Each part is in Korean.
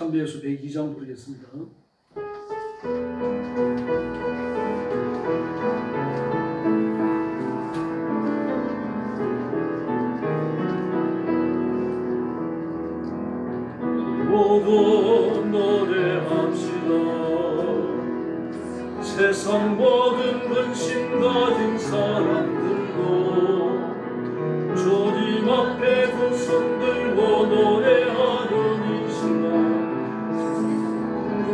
찬미예수 102장 부르겠습니다. 모두 노래합시다. 세상 모든 근심 가진 사람들도 주님 앞에 두 손 들고 노래하는 이 시간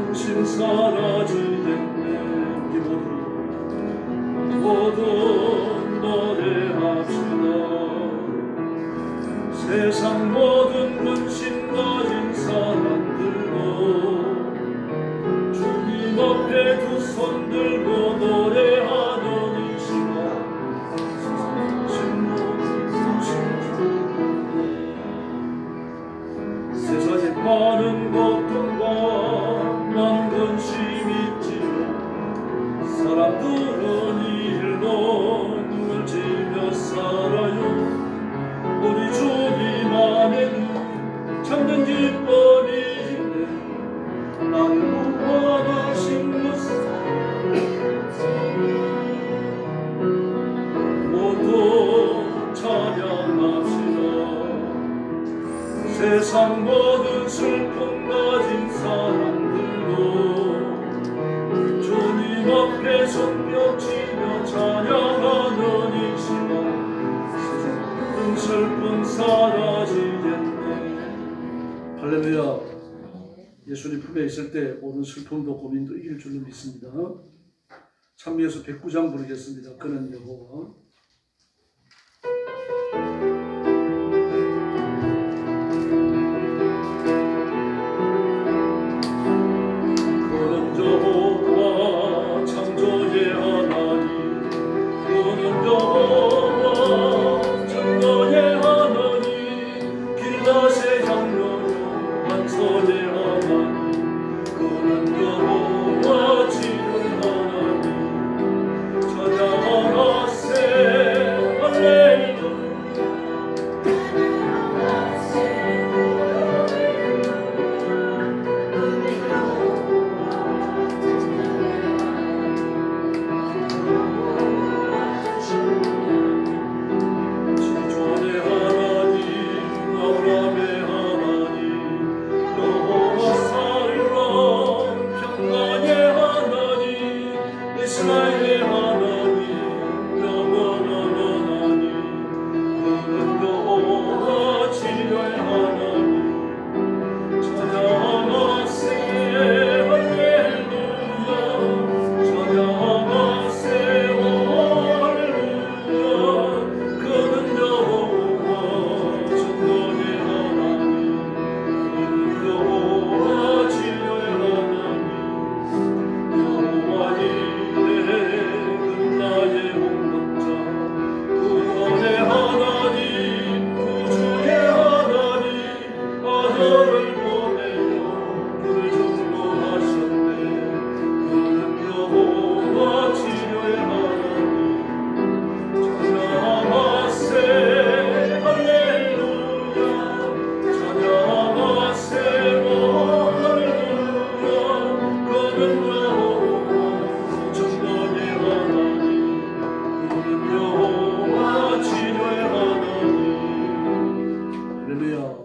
근심 사라지겠네. 우리 모두 노래합시다. 세상 모든 근심 가진 사람들도 주님 앞에 두 손 들고 노래하는 이 시간 세상에 많은 고통과 많은 근심이 있지만 사람들은 일로 눈을 지며 살아요. 우리 주님 안에는 참된 기쁨이 있네. 나를 구원하신 그 모두 찬양합시다. 세상 모든 슬픔 가진 사람들도 주님 앞에 손뼉치며 찬양하는 이 시간 슬픔 사라지겠네. 할렐루야. 예수님 품에 있을 때 모든 슬픔도 고민도 이길 줄로 믿습니다. 찬미예수 109장 부르겠습니다. 그는 여호와. 그는 여호와 창조의 하나님. 그는 여호와 창조의 하나님. 길앗의 향로요 완소의 하나님. 그는 여호와 지은 하나님. 찬양하세 할렐루야.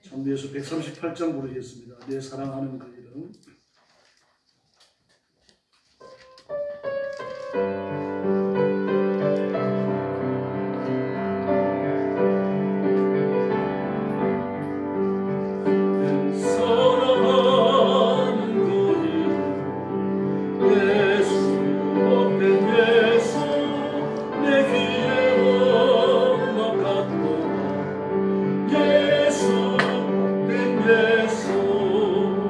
찬미예수 138장 부르겠습니다. 내 사랑하는 그 이름. 예수,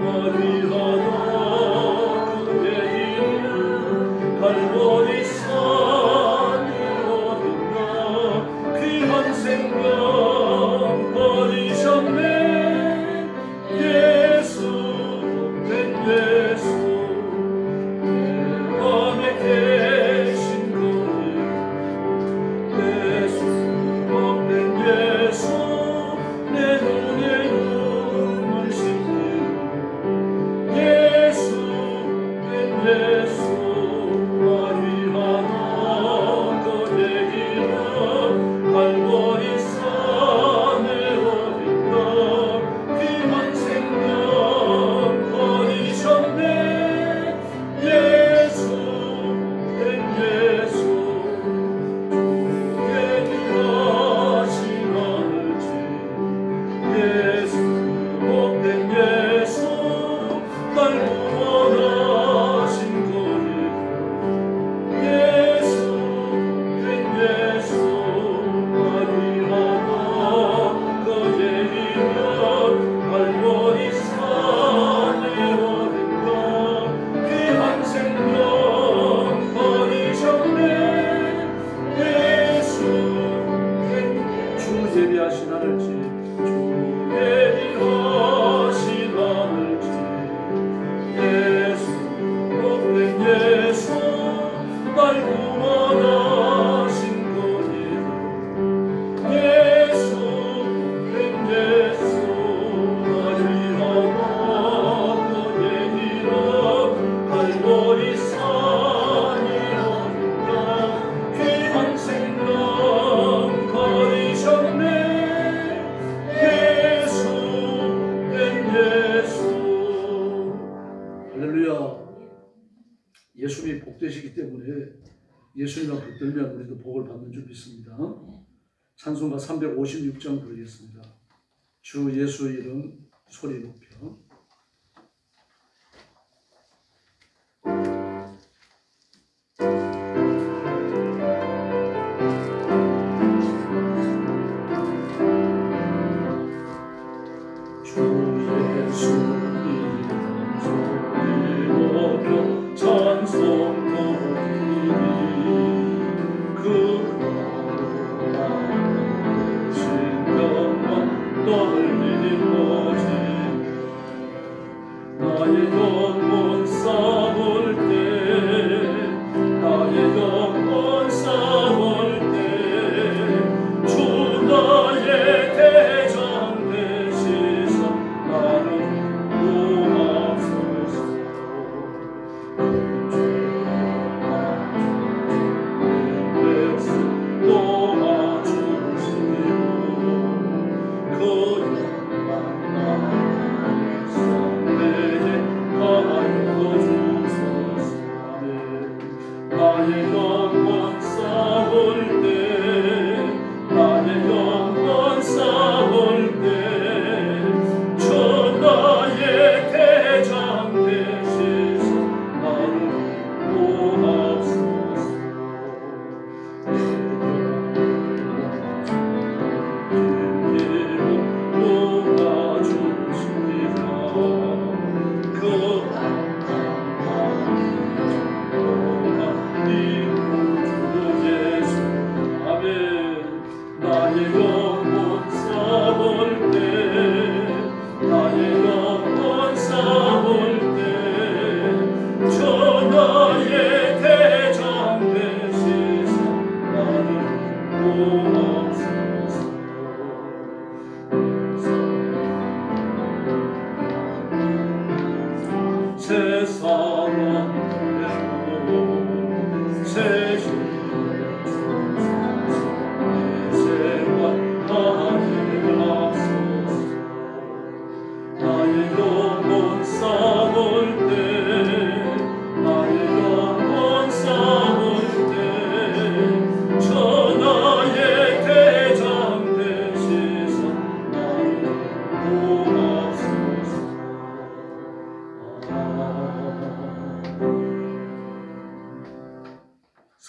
아리하나 예수님이 복되시기 때문에 예수님만 붙들면 우리도 복을 받는 줄 믿습니다. 찬송가 356장 부르겠습니다. 주 예수 이름 소리 높여.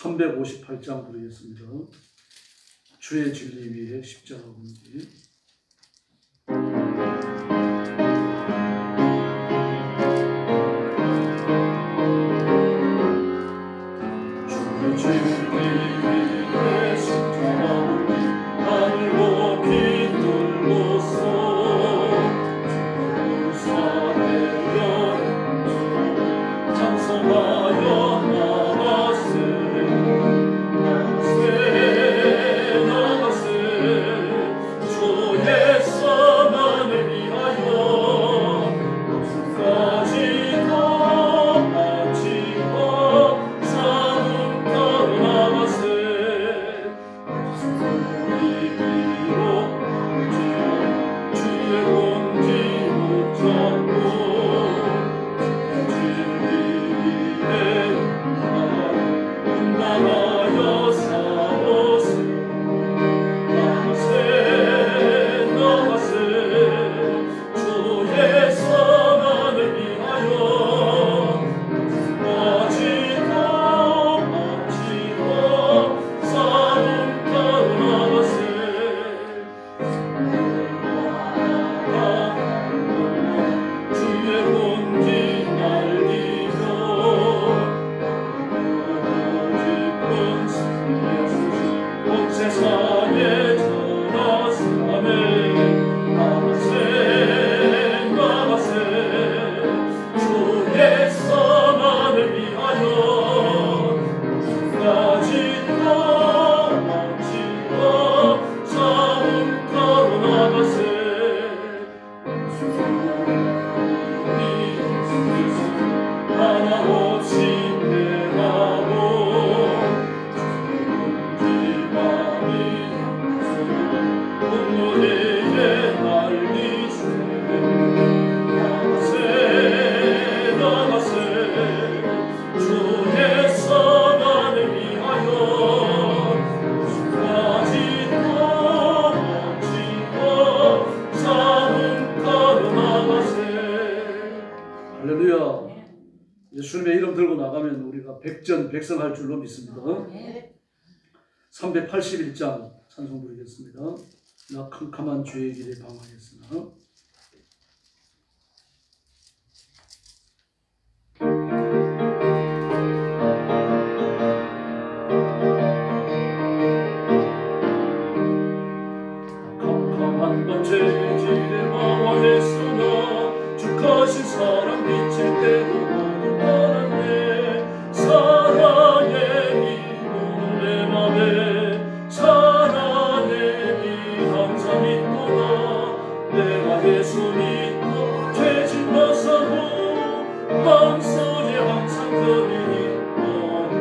(358장) 부르겠습니다. 주의 진리 위에 십자가 군기. 주의 진리 위에 십자가 군기 하늘 높이 들고서 산에 연주 찬송하여 나가세. 나가면 우리가 백전백승할 줄로 믿습니다. 381장 찬송 부르겠습니다. 나 캄캄한 주의 길에 방황했으나. 캄캄한 밤 죄의 길에 방황했으나 주가신 사랑 비칠 때도 모두 떠났네. 사랑의 비 오늘 내 맘에 사랑의 비 항상 있도다. 내가 예수 믿고 죄진 벗어도 마음속에 항상 그리 있도다.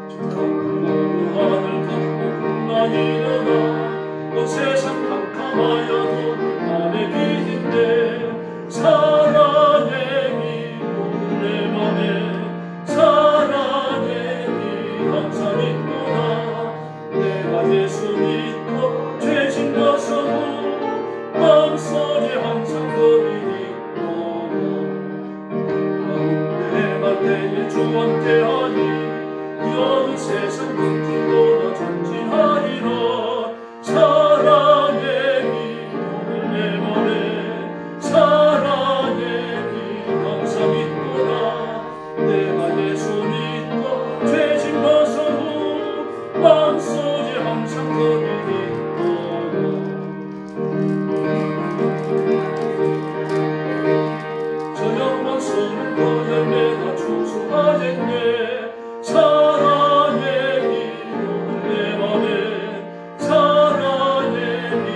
저 캄캄한 하늘 닫고 나 일어나 온 세상 캄캄하여도 나의 빛인데 사랑의 비 오늘 내 맘에 사랑의 비 항상 있도다. 내가 예수 믿고 죄진 벗어도 마음속에 항상 그리 있도다. 내가 때에 주 함께하니 이 어느 세상 끝보다 전진하리라. 사랑의 비 오늘 내 맘에 사랑의 비 항상 있도다. 내가 예수 믿고 죄진 벗어도 마음속에 항상 그리 있도다. 저 영광스러운 그 열매가 충성하겠네. 사랑의 비 오늘 내 맘에 사랑의 비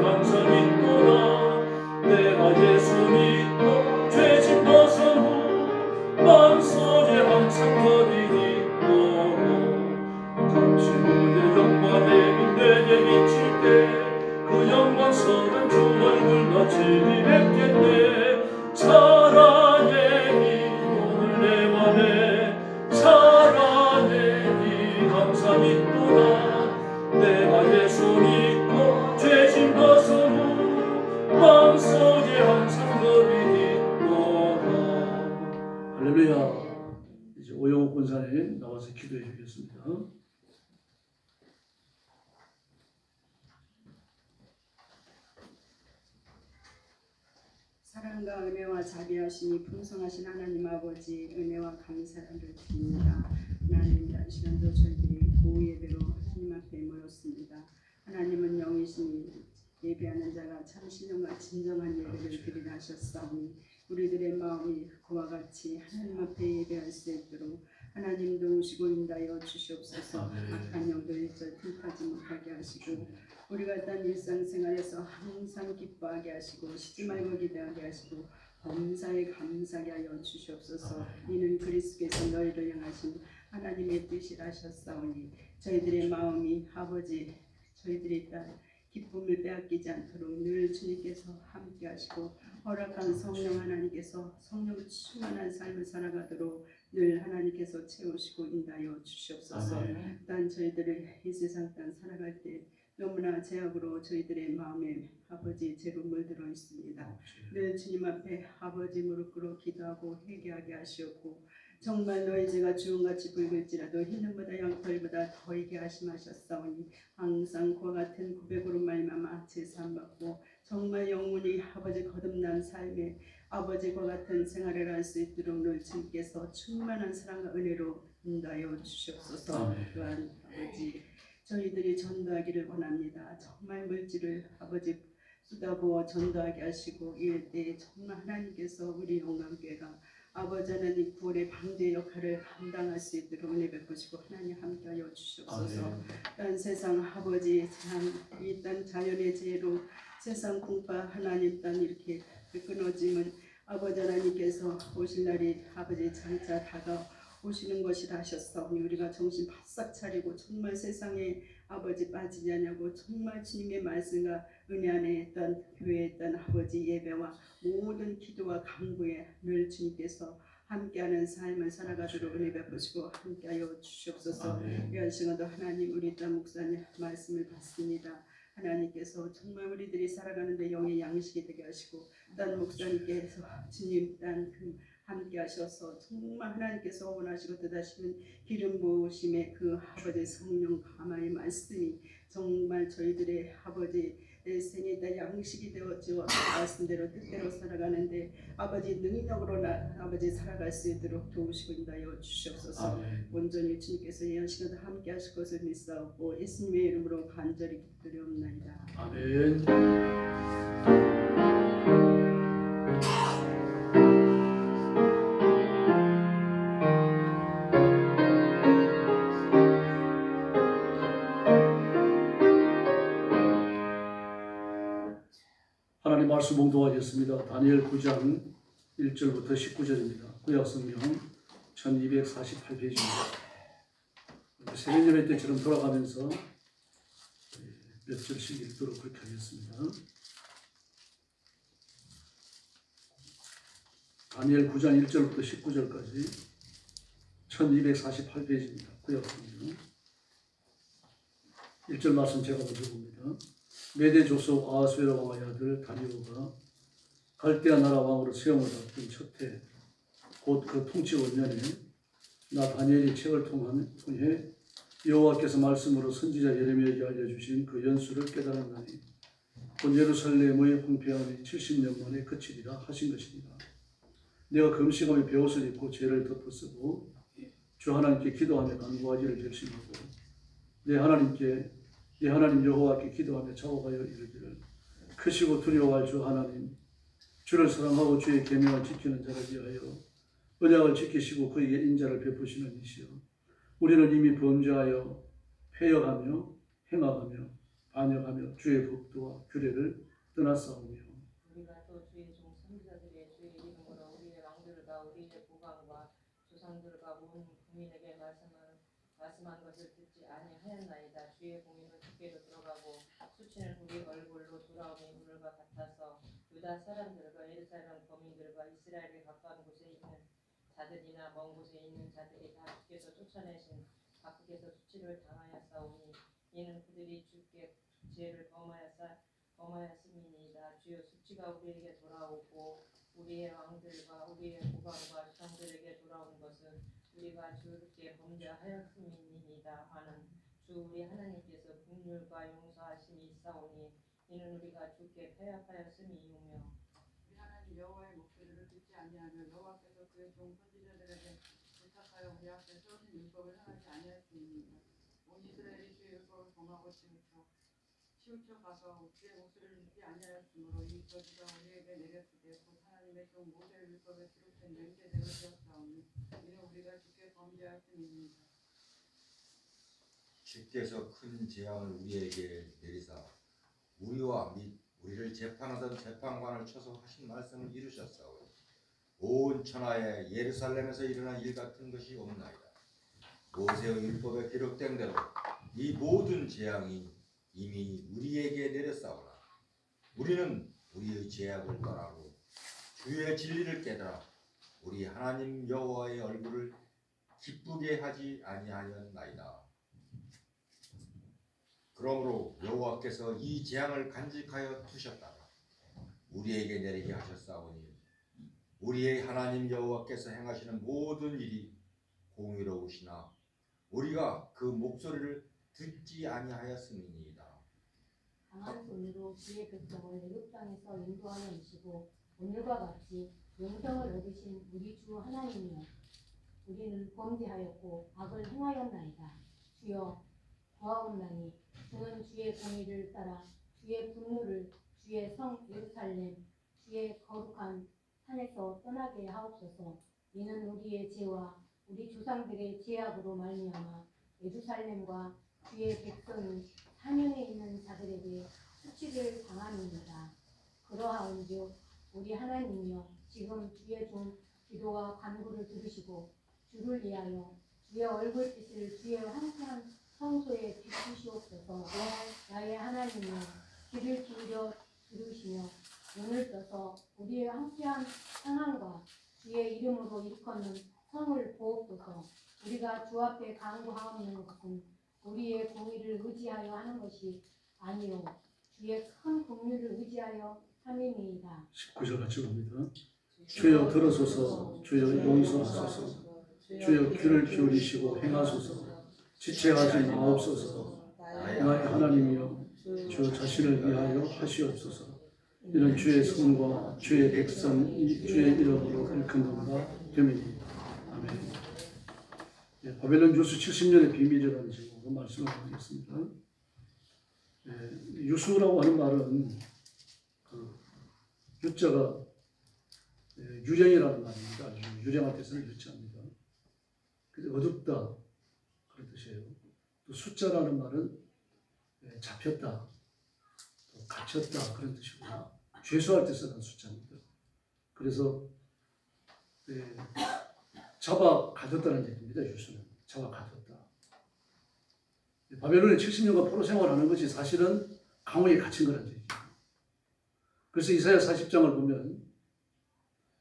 항상 있도다. 내가 예수 믿고 죄진 벗어도 마음속에 항상 그리 있도다. 잠시 후에 영광의 빛 내게 비칠 때 그 영광스러운 주 얼굴 나치리 뵙겠네. 사랑의 비 오늘 내 맘에 사랑의 비 항상 있도다. 내가 예수 믿고 죄진 벗어도 마음속에 항상 그리 있도다. 할렐루야. 이제 오영욱 권사님 나와서 기도해 주겠습니다. 사랑과 은혜와 자비하심이 풍성하신 하나님 아버지 은혜와 감사를 드립니다. 하나님 이 시간도 저희들이 오후 예배로 하나님 앞에 모였습니다. 하나님은 영이시니 예배하는 자가 참 신령과 진정한 예배를 드리라 하셨사오니 우리들의 마음이 그와 같이 하나님 앞에 예배할 수 있도록 하나님 도우시고 인도하여 주시옵소서. 악한 영들이 저 틈타지 못하게 하시고 우리가 딴 일상생활에서 항상 기뻐하게 하시고 쉬지 말고 기대하게 하시고 범사에 감사하게 하여 주시옵소서. 이는 그리스도께서 너희를 향하신 하나님의 뜻이라 하셨사오니 저희들의 마음이 아버지 저희들이 딴 기쁨을 빼앗기지 않도록 늘 주님께서 함께 하시고 허락한 성령 하나님께서 성령 충만한 삶을 살아가도록 늘 하나님께서 채우시고 인도하여 주시옵소서. 딴 저희들을 이 세상 땅 살아갈 때 너무나 죄악으로 저희들의 마음에 아버지 죄로 물들어 있습니다. 늘 주님 앞에 아버지 무릎 꿇어 기도하고 회개하게 하시옵고 정말 너희 죄가 주홍같이 붉을지라도 흰눈보다 양털보다 더이게 하심하셨사오니 항상 그와 같은 고백으로 말미암아 제사함받고 정말 영원히 아버지 거듭난 삶에 아버지와 같은 생활을 할 수 있도록 늘 주님께서 충만한 사랑과 은혜로 인도하여 주시옵소서. 또한 아버지 저희들이 전도하기를 원합니다. 정말 물질을 아버지 쏟아부어 전도하게 하시고 이럴 때 정말 하나님께서 우리 영광교회가 아버지 하나님 구원의 방대 역할을 감당할 수 있도록 은혜 베푸시고 하나님 함께하여 주시옵소서. 딴 세상 아버지 이 땅 자연의 죄로 세상 공파 하나님 딴 이렇게 끊어짐은 아버지 하나님께서 오실 날이 아버지 장차 다가오시는 것이라 하셨사오니 우리가 정신 바싹 차리고 정말 세상에 아버지 빠지지 않냐고 정말 주님의 말씀과 은혜 안에 있던 교회에 있던 아버지 예배와 모든 기도와 간구에 늘 주님께서 함께하는 삶을 살아가도록 은혜 베푸시고 함께하여 주시옵소서. 이한 시간도 하나님 우리 땅 목사님 말씀을 받습니다. 하나님께서 정말 우리들이 살아가는데 영의 양식이 되게 하시고 딴 목사님께서 주님 딴 그 함께 하셔서 정말 하나님께서 원하시고 뜻하시는 기름 부으심의 그 아버지 성령 가마의 말씀이 정말 저희들의 아버지 생에 다 양식이 되었죠. 말씀대로 뜻대로 살아가는데 아버지 능력으로 아버지 살아갈 수 있도록 도우시고 인도하여 주시옵소서. 아멘. 온전히 주님께서 이 시간도 함께 하실 것을 믿사옵고 예수님의 이름으로 간절히 기도드리옵나이다. 아멘. 하나님 말씀 봉독하겠습니다. 다니엘 9장 1절부터 19절입니다. 구약성경 1248페이지입니다. 세계 예배 때처럼 돌아가면서 몇 절씩 읽도록 그렇게 하겠습니다. 다니엘 9장 1절부터 19절까지 1248페이지입니다. 구약성경 1절 말씀 제가 먼저 봅니다. 메대 조속 아하수에로 왕의 아들 다리오가 갈대아 나라 왕으로 세움을 받은 첫해 곧 그 통치 원년에 나 다니엘이 책을 통해 여호와께서 말씀으로 선지자 예레미야에게 알려주신 그 연수를 깨달았나니 곧 예루살렘의 황폐함이 70년 만에 그치리라 하신 것입니다. 내가 금식하며 베옷을 입고 죄를 덮어쓰고 주 하나님께 기도하며 간구하기를 결심하고 내 하나님 여호와께 기도하며 자복하여 이르기를 크시고 두려워할 주 하나님 주를 사랑하고 주의 계명을 지키는 자를 위하여 언약을 지키시고 그에게 인자를 베푸시는 이시여 우리는 이미 범죄하여 패역하며 행악하며 반역하며 주의 법도와 규례를 떠났사오며 우리가 또 주의 종 선지자들의 주의 이름으로 우리의 왕들과 우리의 국왕과 조상들과 온 국민에게 말씀한 것을 듣지 아니하였나이다. 주의 공의는 주께로 들어가고 수치는 우리 얼굴로 돌아오니 오늘과 같아서 유다 사람들과 예루살렘 거민들과 이스라엘의 가까운 곳에 있는 자들이나 먼 곳에 있는 자들이 다 주께서 쫓아내신 각국에서 수치를 당하였사오니 이는 그들이 주께 죄를 범하였음이니이다. 주여 수치가 우리에게 돌아오고 우리의 왕들과 우리의 국왕과 조상들에게 돌아온 것은 우리가 주께 범죄하였음이니이다 하는 주 우리 하나님께서 긍휼과 용서하심이 있사오니 이는 우리가 주께 패역하였음이오며 우리 하나님 여호와의 목소리를 듣지 아니하며 여호와께서 그의 종 선지자들에게 부탁하여 우리 앞에 세우신 율법을 행하지 아니하였음이니이다. 온 이스라엘이 주의 율법을 범하고 치우쳐 가서 주의 목소리를 듣지 아니하였으므로 이 저주가 우리에게 내렸으되 곧 하나님의 종 모세의 율법에 기록된 맹세대로 되었사오니 이는 우리가 주께 범죄하였음이니이다. 주께서 큰 재앙을 우리에게 내리사 우리와 및 우리를 재판하던 재판관을 쳐서 하신 말씀을 이루셨사오니 온 천하에 예루살렘에서 일어난 일 같은 것이 없나이다. 모세의 율법에 기록된 대로 이 모든 재앙이 이미 우리에게 내렸사오나 우리는 우리의 죄악을 떠나고 주의 진리를 깨달아 우리 하나님 여호와의 얼굴을 기쁘게 하지 아니하였나이다. 그러므로 여호와께서 이 재앙을 간직하여 두셨다가 우리에게 내리게 하셨사오니 우리의 하나님 여호와께서 행하시는 모든 일이 공의로우시나 우리가 그 목소리를 듣지 아니하였음이니이다. 강한 손으로 주의 백성을 애굽 땅에서 인도하여 이시고 오늘과 같이 영생을 얻으신 우리 주 하나님이여 우리는 범죄하였고 악을 행하였나이다. 주여 구하옵나니 주는 주의 공의를 따라 주의 분노를 주의 성 예루살렘 주의 거룩한 산에서 떠나게 하옵소서. 이는 우리의 죄와 우리 조상들의 죄악으로 말미암아 예루살렘과 주의 백성이 사면에 있는 자들에게 수치를 당함입니다. 그러하온즉 우리 하나님이여 지금 주의 종 기도와 간구를 들으시고 주를 위하여 주의 얼굴빛을 주의 황폐한 성소에 비추시옵소서. 나의 하나님이여 귀를 기울여 들으시며 눈을 떠서 우리의 황폐한 상황과 주의 이름으로 일컫는 성을 보옵소서. 우리가 주 앞에 간구하옵는 것은 우리의 공의를 의지하여 하는 것이 아니요 주의 큰 긍휼을 의지하여 함이니이다. 19절 같이 봅니다. 주여 들어소서. 주여 용서하소서. 주여 귀를 기울이시고 행하소서. 지체하지 마옵소서. 나의 하나님이여 주 자신을 위하여 하시옵소서. 이는 주의 성과 주의 백성 주의 이름으로 일컫는바 되미니. 아멘. 예, 바벨론 유수 70년의 비밀이라는 제목으로 말씀을 드리겠습니다. 예, 유수라고 하는 말은 그 유자가 유령이라는 말입니다. 유령할 때 쓰는 유자입니다. 그래서 어둡다 그런 뜻이에요. 또 숫자라는 말은 잡혔다, 또 갇혔다 그런 뜻이고요. 죄수할 때 쓰는 숫자입니다. 그래서 잡아 가뒀다는 얘기입니다. 유수는 잡아 가뒀다. 바벨론에 70년간 포로 생활하는 것이 사실은 감옥에 갇힌 거라는 얘기예요. 그래서 이사야 40장을 보면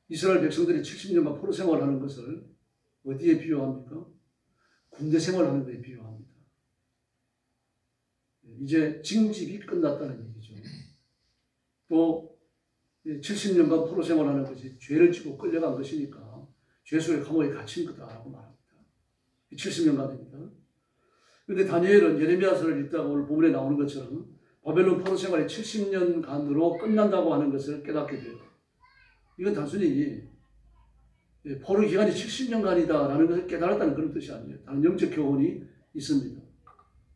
이스라엘 백성들이 70년간 포로 생활하는 것을 어디에 비유합니까? 군대 생활하는 것에 비유합니다. 이제 징집이 끝났다는 얘기죠. 또 70년간 포로 생활하는 것이 죄를 지고 끌려간 것이니까 죄수의 감옥에 갇힌 거다라고 말합니다. 70년간입니다. 그런데 다니엘은 예레미야서를 읽다가 오늘 본문에 나오는 것처럼 바벨론 포로 생활이 70년간으로 끝난다고 하는 것을 깨닫게 돼요. 이건 단순히 포로 기간이 70년간이다라는 것을 깨달았다는 그런 뜻이 아니에요. 다른 영적 교훈이 있습니다.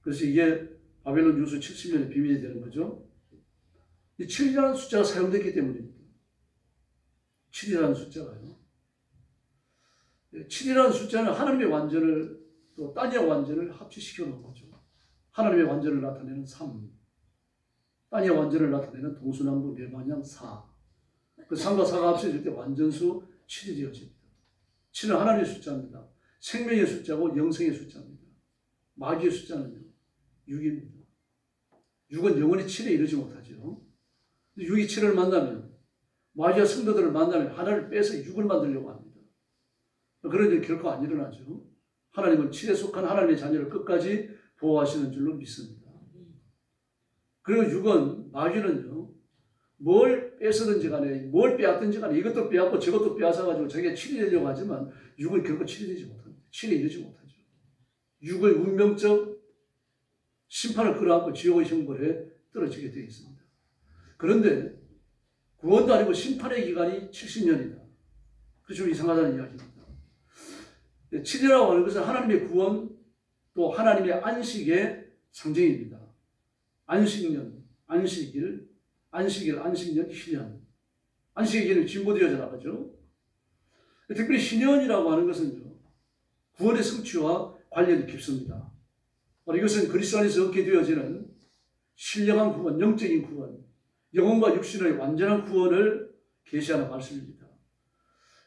그래서 이게 바벨론 유수 70년의 비밀이 되는 거죠. 이 7이라는 숫자가 사용됐기 때문입니다. 7이라는 숫자가요. 7이라는 숫자는 하나님의 완전을 또 단위의 완전을 합치시켜 놓은 거죠. 하나님의 완전을 나타내는 3, 단위의 완전을 나타내는 동서남북 대방향 4. 그 3과 4가 합쳐질 때 완전수 7이 되어집니다. 7은 하나님의 숫자입니다. 생명의 숫자고 영생의 숫자입니다. 마귀의 숫자는요 6입니다. 6은 영원히 7에 이르지 못하죠. 6이 7을 만나면 마귀와 성도들을 만나면 하나를 빼서 6을 만들려고 합니다. 그런 일은 결코 안 일어나죠. 하나님은 7에 속한 하나님의 자녀를 끝까지 보호하시는 줄로 믿습니다. 그리고 6은 마귀는요 뭘 뺏었든지 간에 뭘 빼앗든지 간에 이것도 빼앗고 저것도 빼앗아가지고 자기가 7이 되려고 하지만 6은 결코 7이 되지 못합니다. 7에 이르지 못하죠. 6의 운명적 심판을 끌어안고 지옥의 형벌에 떨어지게 되어 있습니다. 그런데 구원도 아니고 심판의 기간이 70년이다. 그래서 좀 이상하다는 이야기입니다. 7이라고 하는 것은 하나님의 구원 또 하나님의 안식의 상징입니다. 안식년, 안식일, 안식년, 희년. 안식의 기는 진보되어져 나가죠. 특별히 희년이라고 하는 것은요, 구원의 성취와 관련이 깊습니다. 이것은 그리스도 안에서 얻게 되어지는 신령한 구원, 영적인 구원, 영혼과 육신의 완전한 구원을 계시하는 말씀입니다.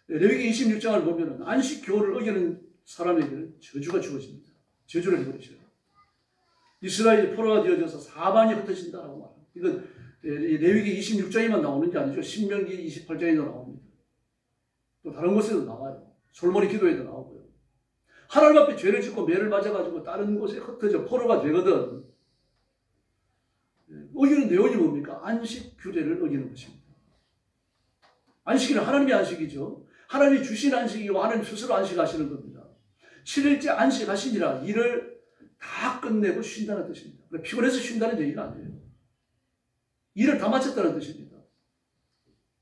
레위기 26장을 보면 안식교를 어기는 사람에게는 저주가 주어집니다. 저주를 해버리셔요. 이스라엘이 포로가 되어져서 사방이 흩어진다라고 말합니다. 이건 레위기 26장에만 나오는 게 아니죠. 신명기 28장에도 나옵니다. 또 다른 곳에도 나와요. 솔몬의 기도에도 나오고요. 하나님 앞에 죄를 짓고 매를 맞아가지고 다른 곳에 흩어져 포로가 되거든. 어기는 내용이 뭡니까? 안식 규례를 어기는 것입니다. 안식일은 하나님의 안식이죠. 하나님이 주신 안식이고 하나님 스스로 안식하시는 겁니다. 7일째 안식하시니라 일을 다 끝내고 쉰다는 뜻입니다. 피곤해서 쉰다는 얘기가 아니에요. 일을 다 마쳤다는 뜻입니다.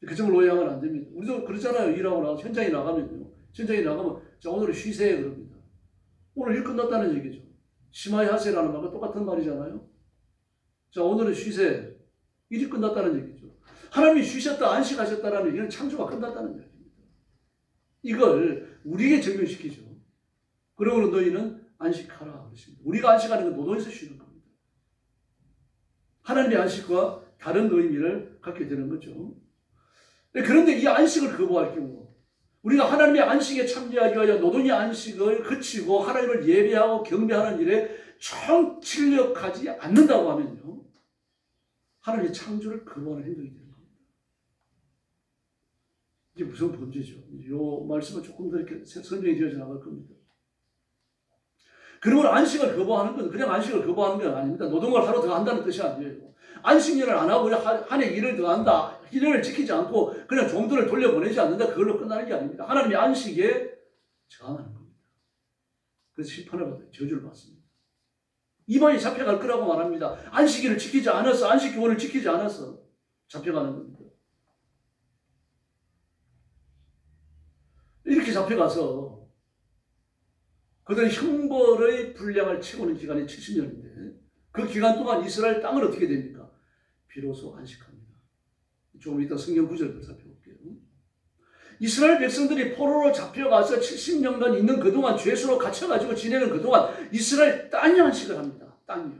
그 점을 오해하면 안 됩니다. 우리도 그러잖아요. 일하고 나가서 현장에 나가면요. 현장에 나가면 자 오늘은 쉬세요 그럽니다. 오늘 일 끝났다는 얘기죠. 시마이 하세라는 말과 똑같은 말이잖아요. 자 오늘은 쉬세요. 일이 끝났다는 얘기죠. 하나님이 쉬셨다 안식하셨다라는 얘기는 창조가 끝났다는 얘기입니다. 이걸 우리에게 적용시키죠. 그러므로 너희는 안식하라 그러십니다. 우리가 안식하는 건 노동에서 쉬는 겁니다. 하나님의 안식과 다른 의미를 갖게 되는 거죠. 그런데 이 안식을 거부할 경우 우리가 하나님의 안식에 참여하기 위하여 노동의 안식을 그치고 하나님을 예배하고 경배하는 일에 총칠력하지 않는다고 하면요. 하나님의 창조를 거부하는 행동이 되는 겁니다. 이게 무슨 범죄죠? 이 말씀은 조금 더 이렇게 설명이 되어져 나갈 겁니다. 그러므로 안식을 거부하는 건 그냥 안식을 거부하는 게 아닙니다. 노동을 하루 더 한다는 뜻이 아니에요. 안식일을 안 하고 한 해 일을 더 한다. 1년을 지키지 않고 그냥 종들을 돌려보내지 않는다. 그걸로 끝나는 게 아닙니다. 하나님의 안식에 저항하는 겁니다. 그래서 심판을 받아요. 저주를 받습니다. 이만이 잡혀갈 거라고 말합니다. 안식일을 지키지 않아서, 안식교훈을 지키지 않아서 잡혀가는 겁니다. 이렇게 잡혀가서 그들은 형벌의 분량을 채우는 기간이 70년인데 그 기간 동안 이스라엘 땅을 어떻게 됩니까? 비로소 안식합니다. 조금 이따 성경 구절을 살펴볼게요. 이스라엘 백성들이 포로로 잡혀가서 70년간 있는 그동안 죄수로 갇혀가지고 지내는 그동안 이스라엘 땅이 안식을 합니다. 땅이요.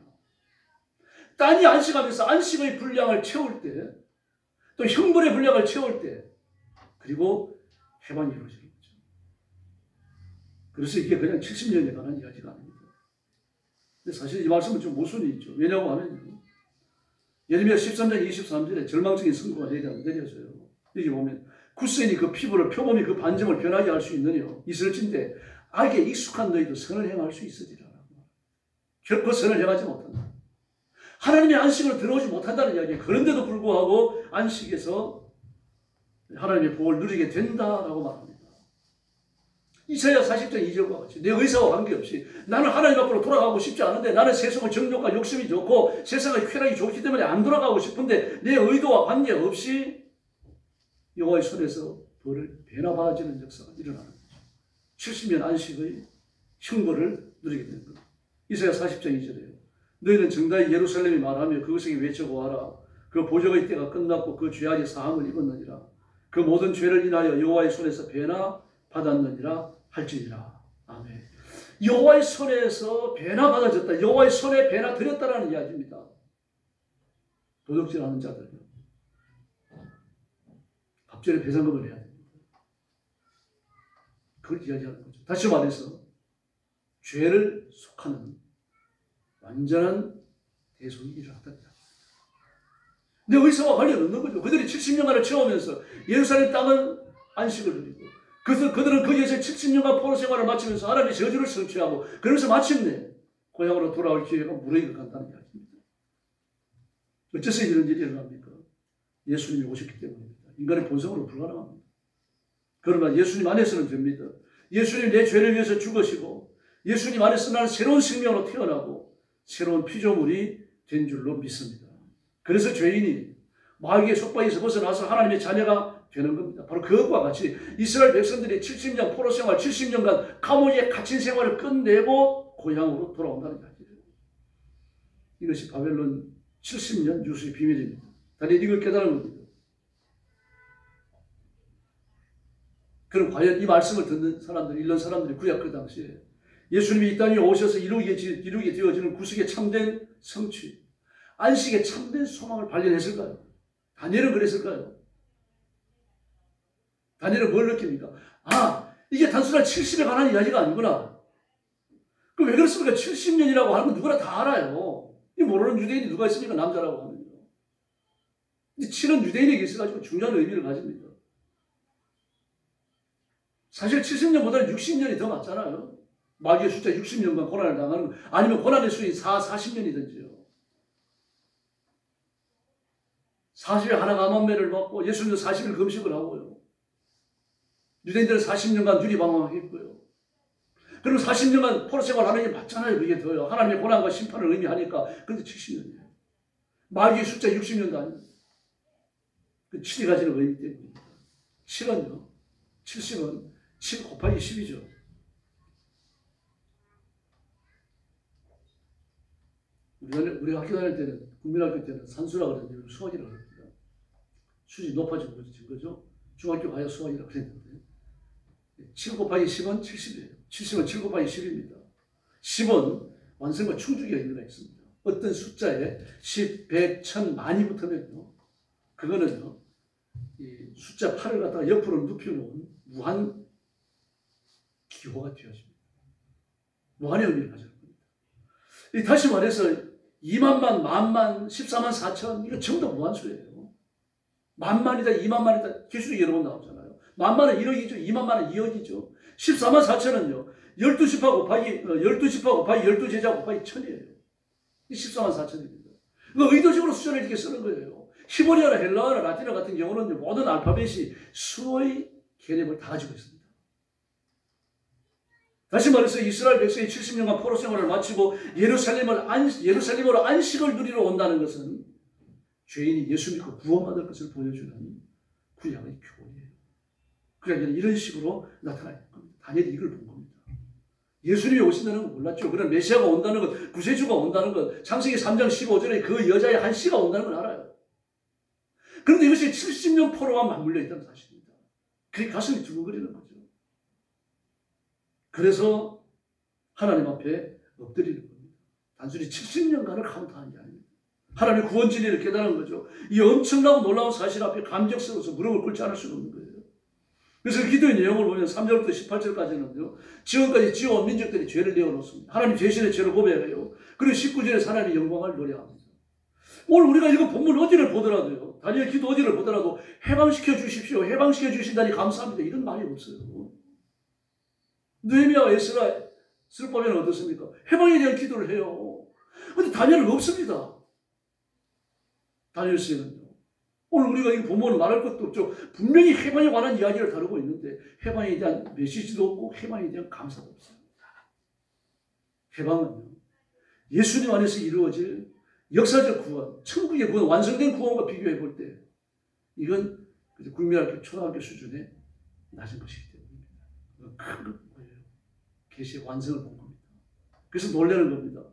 땅이 안식하면서 안식의 분량을 채울 때, 또 형벌의 분량을 채울 때, 그리고 해방이 이루어지는 거죠. 그래서 이게 그냥 70년에 관한 이야기가 아닙니다. 근데 사실 이 말씀은 좀 모순이 있죠. 왜냐고 하면 예레미야 13장 23절에 절망적인 선고가 내려져요. 여기 보면 굳센이 그 피부를 표범이 그 반점을 변하게 할 수 있느냐 있을진데 악에 익숙한 너희도 선을 행할 수 있으리라. 결코 선을 행하지 못한다. 하나님의 안식을 들어오지 못한다는 이야기예요. 그런데도 불구하고 안식에서 하나님의 복을 누리게 된다라고 말합니다. 이사야 40장 2절과 같이 내 의사와 관계없이 나는 하나님 앞으로 돌아가고 싶지 않은데 나는 세상의 정욕과 욕심이 좋고 세상의 쾌락이 좋기 때문에 안 돌아가고 싶은데 내 의도와 관계없이 여호와의 손에서 벌을 배나받아지는 역사가 일어나는 거죠. 70년 안식의 형벌을 누리게 되는 겁니다. 이사야 40장 2절이에요. 너희는 정다이 예루살렘이 말하며 그것에게 외쳐보아라. 그 보적의 때가 끝났고 그 죄악의 사함을 입었느니라. 그 모든 죄를 인하여 여호와의 손에서 배나 받았느니라 할지니라. 아멘. 여호와의 손에서 배나 받아졌다. 여호와의 손에 배나 드렸다라는 이야기입니다. 도둑질하는 자들요. 갑절에 배상금을 해야 됩니다. 그걸 이야기하는 거죠. 다시 말해서 죄를 속하는 완전한 대속이 일어났다. 내 의사와 관련 없는 거죠. 그들이 70년간을 채우면서 예루살렘 땅은 안식을 누리고 그들은 거기에서 70년간 포로 생활을 마치면서 하나님의 저주를 성취하고 그러면서 마침내 고향으로 돌아올 기회가 무르익어 간다는 이야기입니다. 어째서 이런 일이 일어납니까? 예수님이 오셨기 때문입니다. 인간의 본성으로 불가능합니다. 그러나 예수님 안에서는 됩니다. 예수님이 내 죄를 위해서 죽으시고 예수님 안에서 나는 새로운 생명으로 태어나고 새로운 피조물이 된 줄로 믿습니다. 그래서 죄인이 마귀의 속박에서 벗어나서 하나님의 자녀가 되는 겁니다. 바로 그것과 같이 이스라엘 백성들이 70년 포로 생활, 70년간 감옥에 갇힌 생활을 끝내고 고향으로 돌아온다는 이야기예요. 이것이 바벨론 70년 유수의 비밀입니다. 다들 이걸 깨달은 겁니다. 그럼 과연 이 말씀을 듣는 사람들, 읽는 사람들이 구약 그 당시에 예수님이 이 땅에 오셔서 이루게 되어지는 구속의 참된 성취, 안식의 참된 소망을 발견했을까요? 다니엘은 그랬을까요? 다니엘은 뭘 느낍니까? 아, 이게 단순한 70에 관한 이야기가 아니구나. 그럼 왜 그렇습니까? 70년이라고 하는 건 누구나 다 알아요. 이 모르는 유대인이 누가 있습니까? 남자라고 하면요. 근데 7은 유대인에게 있어가지고 중요한 의미를 가집니다. 사실 70년보다는 60년이 더 맞잖아요. 마귀의 숫자 60년간 고난을 당하는 거. 아니면 고난의 수인 40년이든지요. 40일 하나 감암매를 받고 예수님도 40일 금식을 하고요. 유대인들은 40년간 유리방황했고요. 그리고 40년간 포로 생활하는 게 맞잖아요. 그게 더요. 하나님의 고난과 심판을 의미하니까. 그런데 70년이에요. 마귀의 숫자 60년도 아닙니다. 그 7이 가지는 의미 때문입니다. 7은요. 70은 7 곱하기 10이죠. 우리가 학교 다닐 때는, 국민학교 때는 산수라고 그랬는데 수학이라고 그랬습니다. 수준이 높아진 거죠. 중학교 가야 수학이라고 그랬는데 7 곱하기 10은 70이에요. 70은 7 곱하기 10입니다. 10은 완성과 충족의 의미가 있습니다. 어떤 숫자에 10, 100, 1000, 만이 붙으면요. 그거는요. 이 숫자 8을 갖다가 옆으로 눕혀놓은 무한 기호가 되어집니다. 무한의 의미를 가지는 겁니다. 다시 말해서 2만만, 만만, 14만 4천 이거 전부 다 무한수예요. 만만이다, 2만만이다 계속 여러 번 나오잖아요. 만만은 1억이죠. 2만만은 2억이죠. 14만 4천은요. 12지파 곱하기 12제자 곱하기 1000이에요. 14만 4천입니다. 그러니까 의도적으로 숫자를 이렇게 쓰는 거예요. 히브리어나 헬라어나 라틴어 같은 경우는 모든 알파벳이 수어의 개념을 다 가지고 있습니다. 다시 말해서 이스라엘 백성이 70년간 포로 생활을 마치고 예루살렘으로 안식을 누리러 온다는 것은 죄인이 예수 믿고 구원받을 것을 보여주는 구약의 교훈이에요. 그러니까 이런 식으로 나타나는 겁니다. 다니엘이 이걸 본 겁니다. 예수님이 오신다는 건 몰랐죠. 그런 메시아가 온다는 것, 구세주가 온다는 것, 창세기 3장 15절에 그 여자의 한 씨가 온다는 걸 알아요. 그런데 이것이 70년 포로와 맞물려 있다는 사실입니다. 그게 가슴이 두근거리는 거죠. 그래서 하나님 앞에 엎드리는 겁니다. 단순히 70년간을 카운트하는 게 아닙니다. 하나님의 구원 진리를 깨달은 거죠. 이 엄청나고 놀라운 사실 앞에 감격스러워서 무릎을 꿇지 않을 수가 없는 거예요. 그래서 기도의 내용을 보면 3절부터 18절까지는요. 지금까지 지어온 민족들이 죄를 내어놓습니다. 하나님 죄신의 죄를 고백해요. 그리고 19절에 하나님의 영광을 노래합니다. 오늘 우리가 이거 본문 어디를 보더라도요. 다니엘 기도 어디를 보더라도 해방시켜 주십시오. 해방시켜 주신다니 감사합니다. 이런 말이 없어요. 느헤미야와 에스라 쓸 보면 어떻습니까? 해방에 대한 기도를 해요. 그런데 다니엘은 없습니다. 다니엘 씨는요. 오늘 우리가 이 본문을 말할 것도 없죠. 분명히 해방에 관한 이야기를 다루고 있는데 해방에 대한 메시지도 없고 해방에 대한 감사도 없어요. 해방은요. 예수님 안에서 이루어질 역사적 구원, 천국의 구원, 완성된 구원과 비교해 볼 때 이건 국민학교, 초등학교 수준의 낮은 것이기 때문입니다. 큰 거예요. 계시의 완성을 본 겁니다. 그래서 놀라는 겁니다.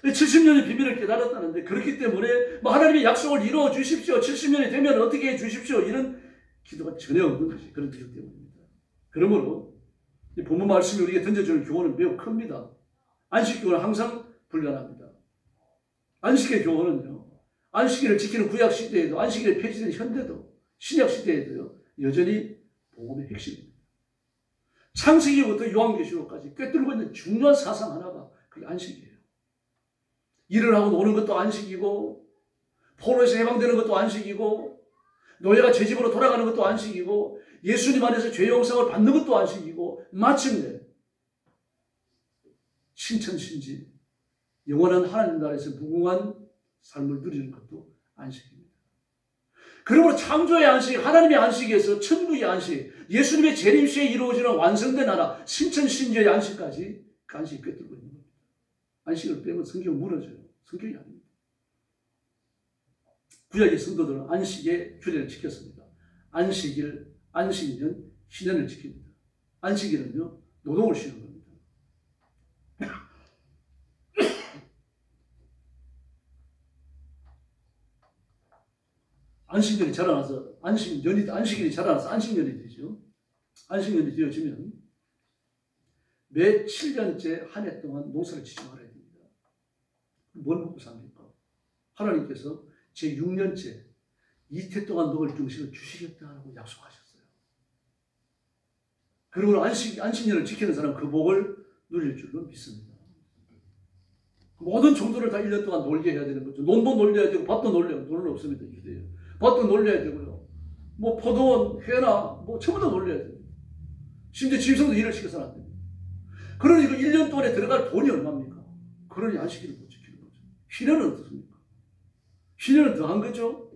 70년의 비밀을 깨달았다는데 그렇기 때문에 하나님의 약속을 이루어 주십시오. 70년이 되면 어떻게 해 주십시오. 이런 기도가 전혀 없는 것이 그런 기도 때문입니다. 그러므로 이 본문 말씀이 우리에게 던져주는 교훈은 매우 큽니다. 안식 교훈은 항상 불가능합니다. 안식의 교훈은요. 안식일을 지키는 구약 시대에도 안식일이 폐지된 현대도 신약 시대에도요. 여전히 복음의 핵심입니다. 창세기부터 요한계시록까지 꿰뚫고 있는 중요한 사상 하나가 그게 안식이에요. 일을 하고 노는 것도 안식이고 포로에서 해방되는 것도 안식이고 노예가 제 집으로 돌아가는 것도 안식이고 예수님 안에서 죄 용서를 받는 것도 안식이고 마침내 신천신지 영원한 하나님 나라에서 무궁한 삶을 누리는 것도 안식입니다. 그러므로 창조의 안식, 하나님의 안식에서 천국의 안식, 예수님의 재림시에 이루어지는 완성된 나라, 신천신지의 안식까지 그 안식이 꿰뚫고 있는 겁니다. 안식을 빼면 성경은 무너져요. 성경이 아닙니다. 구약의 성도들은 안식의 규례를 지켰습니다. 안식일, 안식년, 신년을 지킵니다. 안식일은요, 노동을 쉬는 겁니다. 안식년이 자라나서 안식일이 자라나서 안식년이 되죠. 안식년이 되어지면 매 7년째 한 해 동안 농사를 짓지 말아야 됩니다. 뭘 먹고 삽니까? 하나님께서 제 6년째 이태 동안 먹을 음식을 주시겠다고 약속하셨어요. 그리고 안식년을 지키는 사람은 그 복을 누릴 줄로 믿습니다. 모든 종들을 다 1년 동안 놀게 해야 되는 거죠. 논도 놀려야 되고 밭도 놀려야 돈은 없습니다. 이래요. 밭도 놀려야 되고요. 뭐 포도원, 회나 뭐 전부 다 놀려야 돼요. 심지어 짐승도 일을 시켜서는 안 됩니다. 그러니 그 1년 동안에 들어갈 돈이 얼마입니까? 그러니 안식일을 못 지키는 거죠. 신년은 어떻습니까? 신년은 더한 거죠.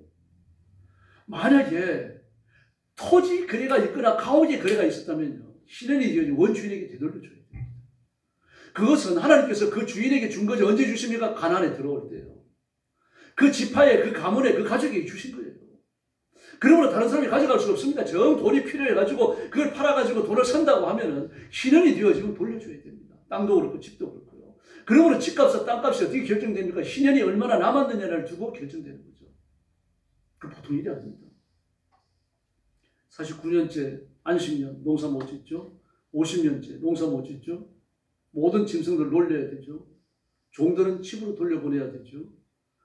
만약에 토지 거래가 있거나 가옥의 거래가 있었다면요. 신년이 원주인에게 되돌려줘야 됩니다. 그것은 하나님께서 그 주인에게 준 거죠. 언제 주십니까? 가나안에 들어올 때요. 그 지파에, 그 가문에, 그 가족에게 주신 거예요. 그러므로 다른 사람이 가져갈 수 없습니다. 정 돈이 필요해가지고 그걸 팔아가지고 돈을 산다고 하면은 신원이 되어지면 돌려줘야 됩니다. 땅도 그렇고 집도 그렇고요. 그러므로 집값과 땅값이 어떻게 결정됩니까? 신년이 얼마나 남았느냐를 두고 결정되는 거죠. 그 보통 일이 아닙니다. 49년째 안식년 농사 못 짓죠. 50년째 농사 못 짓죠. 모든 짐승들 놀려야 되죠. 종들은 집으로 돌려보내야 되죠.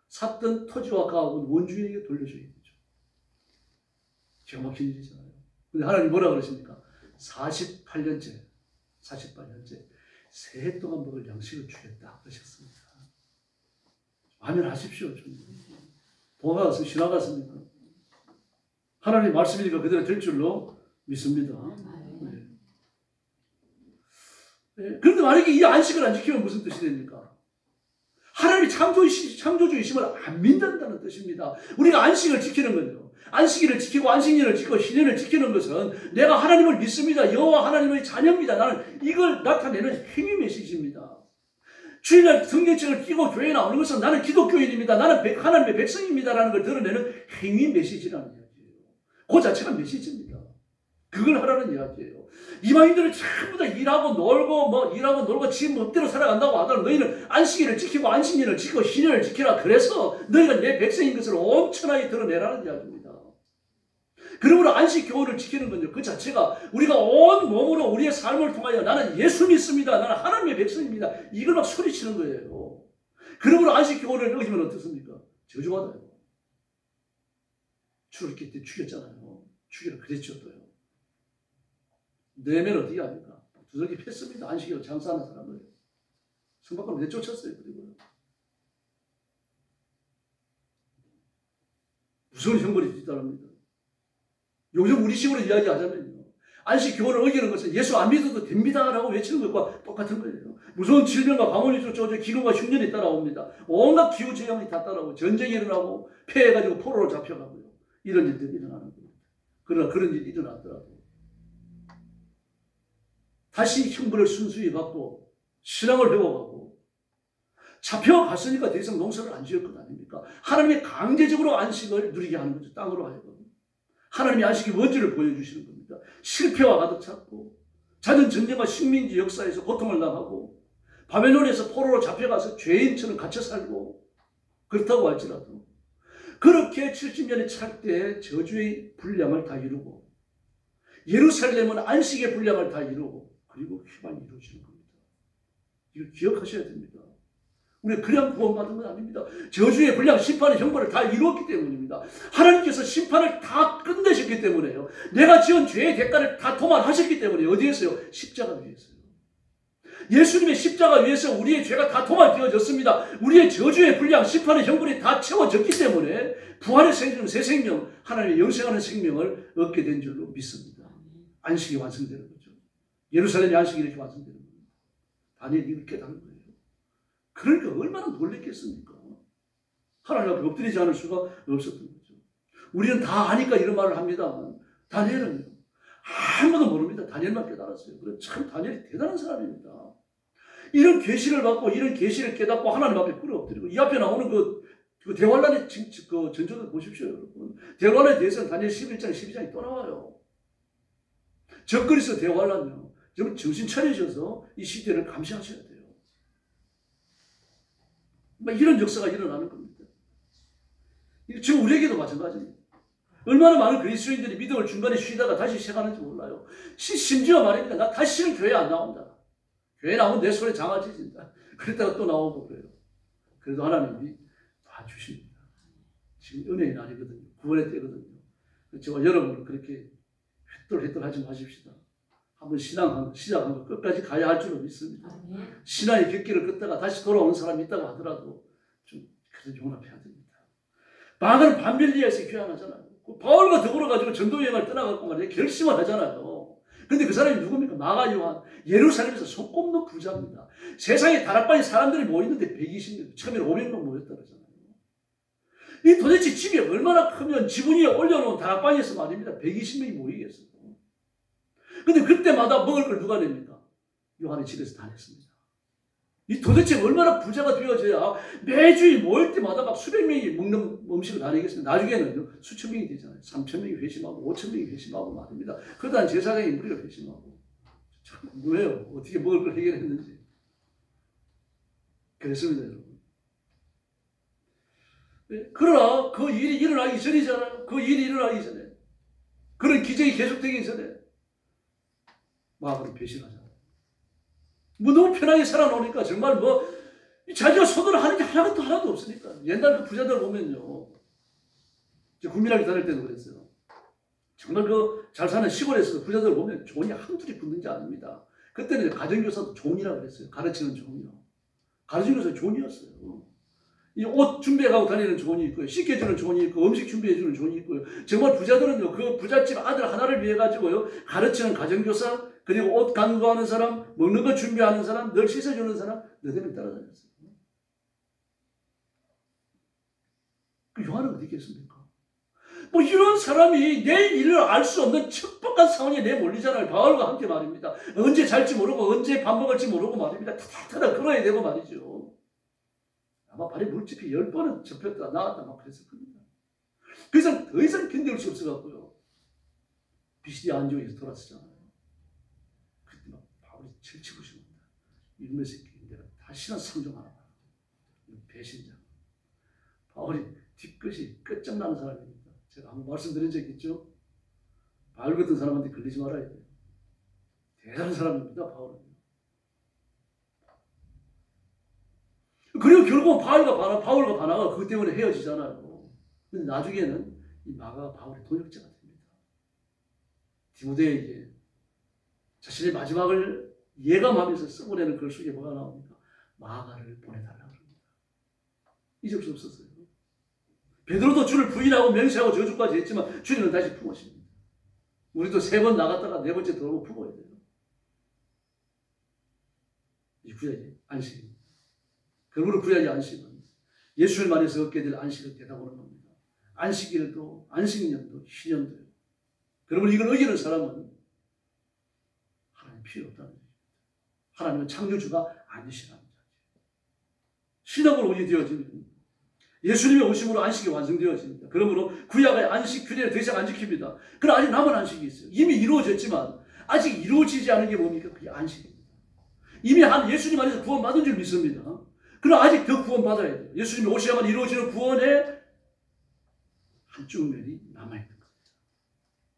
샀던 토지와 가옥은 원주인에게 돌려줘야 되죠. 기가 막힌 일이잖아요. 근데 하나님 뭐라 그러십니까? 48년째 새해 동안 먹을 양식을 주겠다 그러셨습니다. 아멘 하십시오. 좀. 도가 같습니까? 신화 같습니까? 하나님 말씀이니까 그대로 될 줄로 믿습니다. 네. 네. 그런데 만약에 이 안식을 안 지키면 무슨 뜻이 됩니까? 하나님이 창조주이심을 안 믿는다는 뜻입니다. 우리가 안식을 지키는 건요. 안식일을 지키고 안식년을 지키고 신년을 지키는 것은 내가 하나님을 믿습니다. 여호와 하나님의 자녀입니다. 나는 이걸 나타내는 행위 메시지입니다. 주일날 성경책을 끼고 교회에 나오는 것은 나는 기독교인입니다. 나는 하나님의 백성입니다라는 걸 드러내는 행위 메시지라는 이야기예요. 그 자체가 메시지입니다. 그걸 하라는 이야기예요. 이방인들은 전부 다 일하고 놀고 지 멋대로 살아간다고 하더라도 너희는 안식일을 지키고 안식년을 지키고 신년을 지키라. 그래서 너희가 내 백성인 것을 온천하게 드러내라는 이야기입니다. 그러므로 안식 교훈을 지키는 건요, 그 자체가 우리가 온 몸으로 우리의 삶을 통하여 나는 예수 믿습니다. 나는 하나님의 백성입니다. 이걸 막 소리치는 거예요. 그러므로 안식 교훈을 어기면 어떻습니까? 저주받아요. 출애굽기 때 죽였잖아요. 죽이라 그랬죠 또요. 내면 어떻게 합니까? 두들기 팼습니다. 안식일로 장사하는 사람을 성 밖으로 내쫓았어요. 그리고 무서운 형벌이 뒤따릅니다. 요즘 우리 식으로 이야기하자면요, 안식 교훈을 어기는 것은 예수 안 믿어도 됩니다라고 외치는 것과 똑같은 거예요. 무서운 질병과 가뭄이 쫓아오죠. 기근과 흉년이 따라옵니다. 온갖 기후 재앙이 다 따라오고 전쟁이 일어나고 폐해가지고 포로로 잡혀가고요. 이런 일들이 일어나는 겁니다. 그러나 그런 일이 일어나더라도 다시 형벌을 순수히 받고 신앙을 회복하고 잡혀갔으니까 더 이상 농사를 안 지을 것 아닙니까? 하나님이 강제적으로 안식을 누리게 하는 거죠. 땅으로 하여금. 하나님의 안식이 뭔지를 보여주시는 겁니다. 실패와 가득 찼고 잦은 전쟁과 식민지 역사에서 고통을 당하고 바벨론에서 포로로 잡혀가서 죄인처럼 갇혀 살고 그렇다고 할지라도 그렇게 70년이 찰 때 저주의 분량을 다 이루고 예루살렘은 안식의 분량을 다 이루고 그리고 희망이 이루어지는 겁니다. 이걸 기억하셔야 됩니다. 우리가 그냥 구원받은 건 아닙니다. 저주의 분량, 심판의 형벌을 다 이루었기 때문입니다. 하나님께서 심판을 다 끝내셨기 때문에요. 내가 지은 죄의 대가를 다 도말하셨기 때문에 어디에서요? 십자가 위에서요. 예수님의 십자가 위에서 우리의 죄가 다 도말되어졌습니다. 우리의 저주의 분량, 심판의 형벌이 다 채워졌기 때문에 부활의 생명, 새 생명, 하나님의 영생하는 생명을 얻게 된 줄로 믿습니다. 안식이 완성되는 거죠. 예루살렘의 안식이 이렇게 완성되는 겁니다. 다니엘이 이렇게 깨달은 거예요. 그러니까 얼마나 놀랬겠습니까? 하나님 앞에 엎드리지 않을 수가 없었던 거죠. 우리는 다 아니까 이런 말을 합니다만 다니엘은요, 아무도 모릅니다. 다니엘만 깨달았어요. 그래, 참 다니엘이 대단한 사람입니다. 이런 계시를 받고 이런 계시를 깨닫고 하나님 앞에 꿇어 엎드리고 이 앞에 나오는 그 대환란의 그 전조들 보십시오, 여러분. 대환란에 대해서는 다니엘 11장, 12장이 또 나와요. 적그리스도 대환란요. 좀 정신 차리셔서 이 시대를 감시하셔야 돼요. 이런 역사가 일어나는 겁니다. 지금 우리에게도 마찬가지입니다. 얼마나 많은 그리스도인들이 믿음을 중간에 쉬다가 다시 시작하는지 몰라요. 심지어 말입니다. 나 다시는 교회 안 나온다. 교회 나오면 내 손에 장아 찢진다. 그랬다가 또 나오고 그래요. 그래도 하나님이 봐주십니다. 지금 은혜의 날이거든요. 구원의 때거든요. 저와 여러분은 그렇게 휘뚤휘뚤하지 마십시다. 한번 시작한 거 끝까지 가야 할 줄로 믿습니다. 신앙의 객기를 걷다가 다시 돌아오는 사람이 있다고 하더라도 좀 그래도 용납해야 됩니다. 바울은 반벨리아에서 교환하잖아요. 바울과 더불어 가지고 전도 여행을 떠나갖고 말이에요. 결심을 하잖아요. 근데 그 사람이 누굽니까? 마가 요한. 예루살렘에서 손꼽는 부자입니다. 세상에 다락방에 사람들이 모이는데 120명, 처음에는 500명 모였다 그러잖아요. 이 도대체 집이 얼마나 크면 지붕 위에 올려놓은 다락방에서 말입니다. 120명이 모이겠어요. 근데 그때마다 먹을 걸 누가 냅니까? 요한의 집에서 다 냈습니다. 이 도대체 얼마나 부자가 되어져야 매주에 모일 때마다 막 수백 명이 먹는 음식을 다 내겠습니다. 나중에는 수천 명이 되잖아요. 3천 명이 회심하고 5천 명이 회심하고 말입니다. 그러다 제사장이 무리가 회심하고. 참 궁금해요. 어떻게 먹을 걸 해결했는지. 그랬습니다, 여러분. 그러나 그 일이 일어나기 전이잖아요. 그 일이 일어나기 전에. 그런 기적이 계속되기 전에. 마음으로 배신하잖아요. 너무 편하게 살아놓으니까 정말 자기가 손으로 하는 게 하나도 없으니까. 옛날 그 부자들 보면요. 국민학교 다닐 때도 그랬어요. 정말 잘 사는 시골에서 부자들 보면 종이 한둘이 붙는 게 아닙니다. 그때는 가정교사도 종이라고 그랬어요. 가르치는 종이요. 가르치는 교사 종이었어요. 이 옷 준비해가고 다니는 종이 있고요. 씻겨주는 종이 있고, 음식 준비해주는 종이 있고요. 정말 부자들은요, 그 부잣집 아들 하나를 위해가지고요, 가르치는 가정교사, 그리고 옷 간구하는 사람, 먹는 거 준비하는 사람, 늘 씻어주는 사람, 너희들은 따라다녔어요. 그 요한은 어디 있겠습니까? 뭐 이런 사람이 내 일을 알 수 없는 척박한 상황에 내몰리잖아요. 바울과 함께 말입니다. 언제 잘지 모르고 언제 밥 먹을지 모르고 말입니다. 타닥타닥 걸어야 되고 말이죠. 아마 발에 물집이 10번은 접혔다 나왔다 막 그랬을 겁니다. 그래서 더 이상 견딜 수 없어갖고요. 비시디아 안디옥에서 돌아섰잖아요. 그때 막 바울이 철치고 싶습니다. 이놈의 새끼 내가 다시는 상종 안 하라. 배신자. 바울이 뒤끝이 끝장나는 사람입니다. 제가 한번 말씀드린 적 있죠? 바울 같은 사람한테 걸리지 말아야 돼요. 대단한 사람입니다, 바울은. 그리고 결국 바울과 바나가 그것 때문에 헤어지잖아요. 근데 나중에는 이 마가가 바울의 동역자가 됩니다. 디모데에게 자신의 마지막을 예감하면서 써보내는 글 속에 뭐가 나옵니까? 마가를 보내달라고 합니다. 잊을 수 없었어요. 베드로도 주를 부인하고 맹세하고 저주까지 했지만 주님은 다시 품으십니다. 우리도 3번 나갔다가 4번째 들어오면 품어야 돼요. 이 구약의 안식입니다. 그러므로 구약의 안식은 예수님 안에서 얻게 될 안식을 대답하는 겁니다. 안식일도 안식년도 희년도요. 그러므로 이걸 어기는 사람은 하나님 필요 없다는 거죠. 하나님은 창조주가 아니시라는 거죠. 신학으로 오게 되어지면 예수님의 오심으로 안식이 완성되어집니다. 그러므로 구약의 안식 규례를 더 이상 안 지킵니다. 그러나 아직 남은 안식이 있어요. 이미 이루어졌지만 아직 이루어지지 않은 게 뭡니까? 그게 안식입니다. 이미 예수님 안에서 구원받은 줄 믿습니다. 그러나 아직 더 구원받아야 돼요. 예수님이 오셔야만 이루어지는 구원의 한쪽 면이 남아있는 겁니다.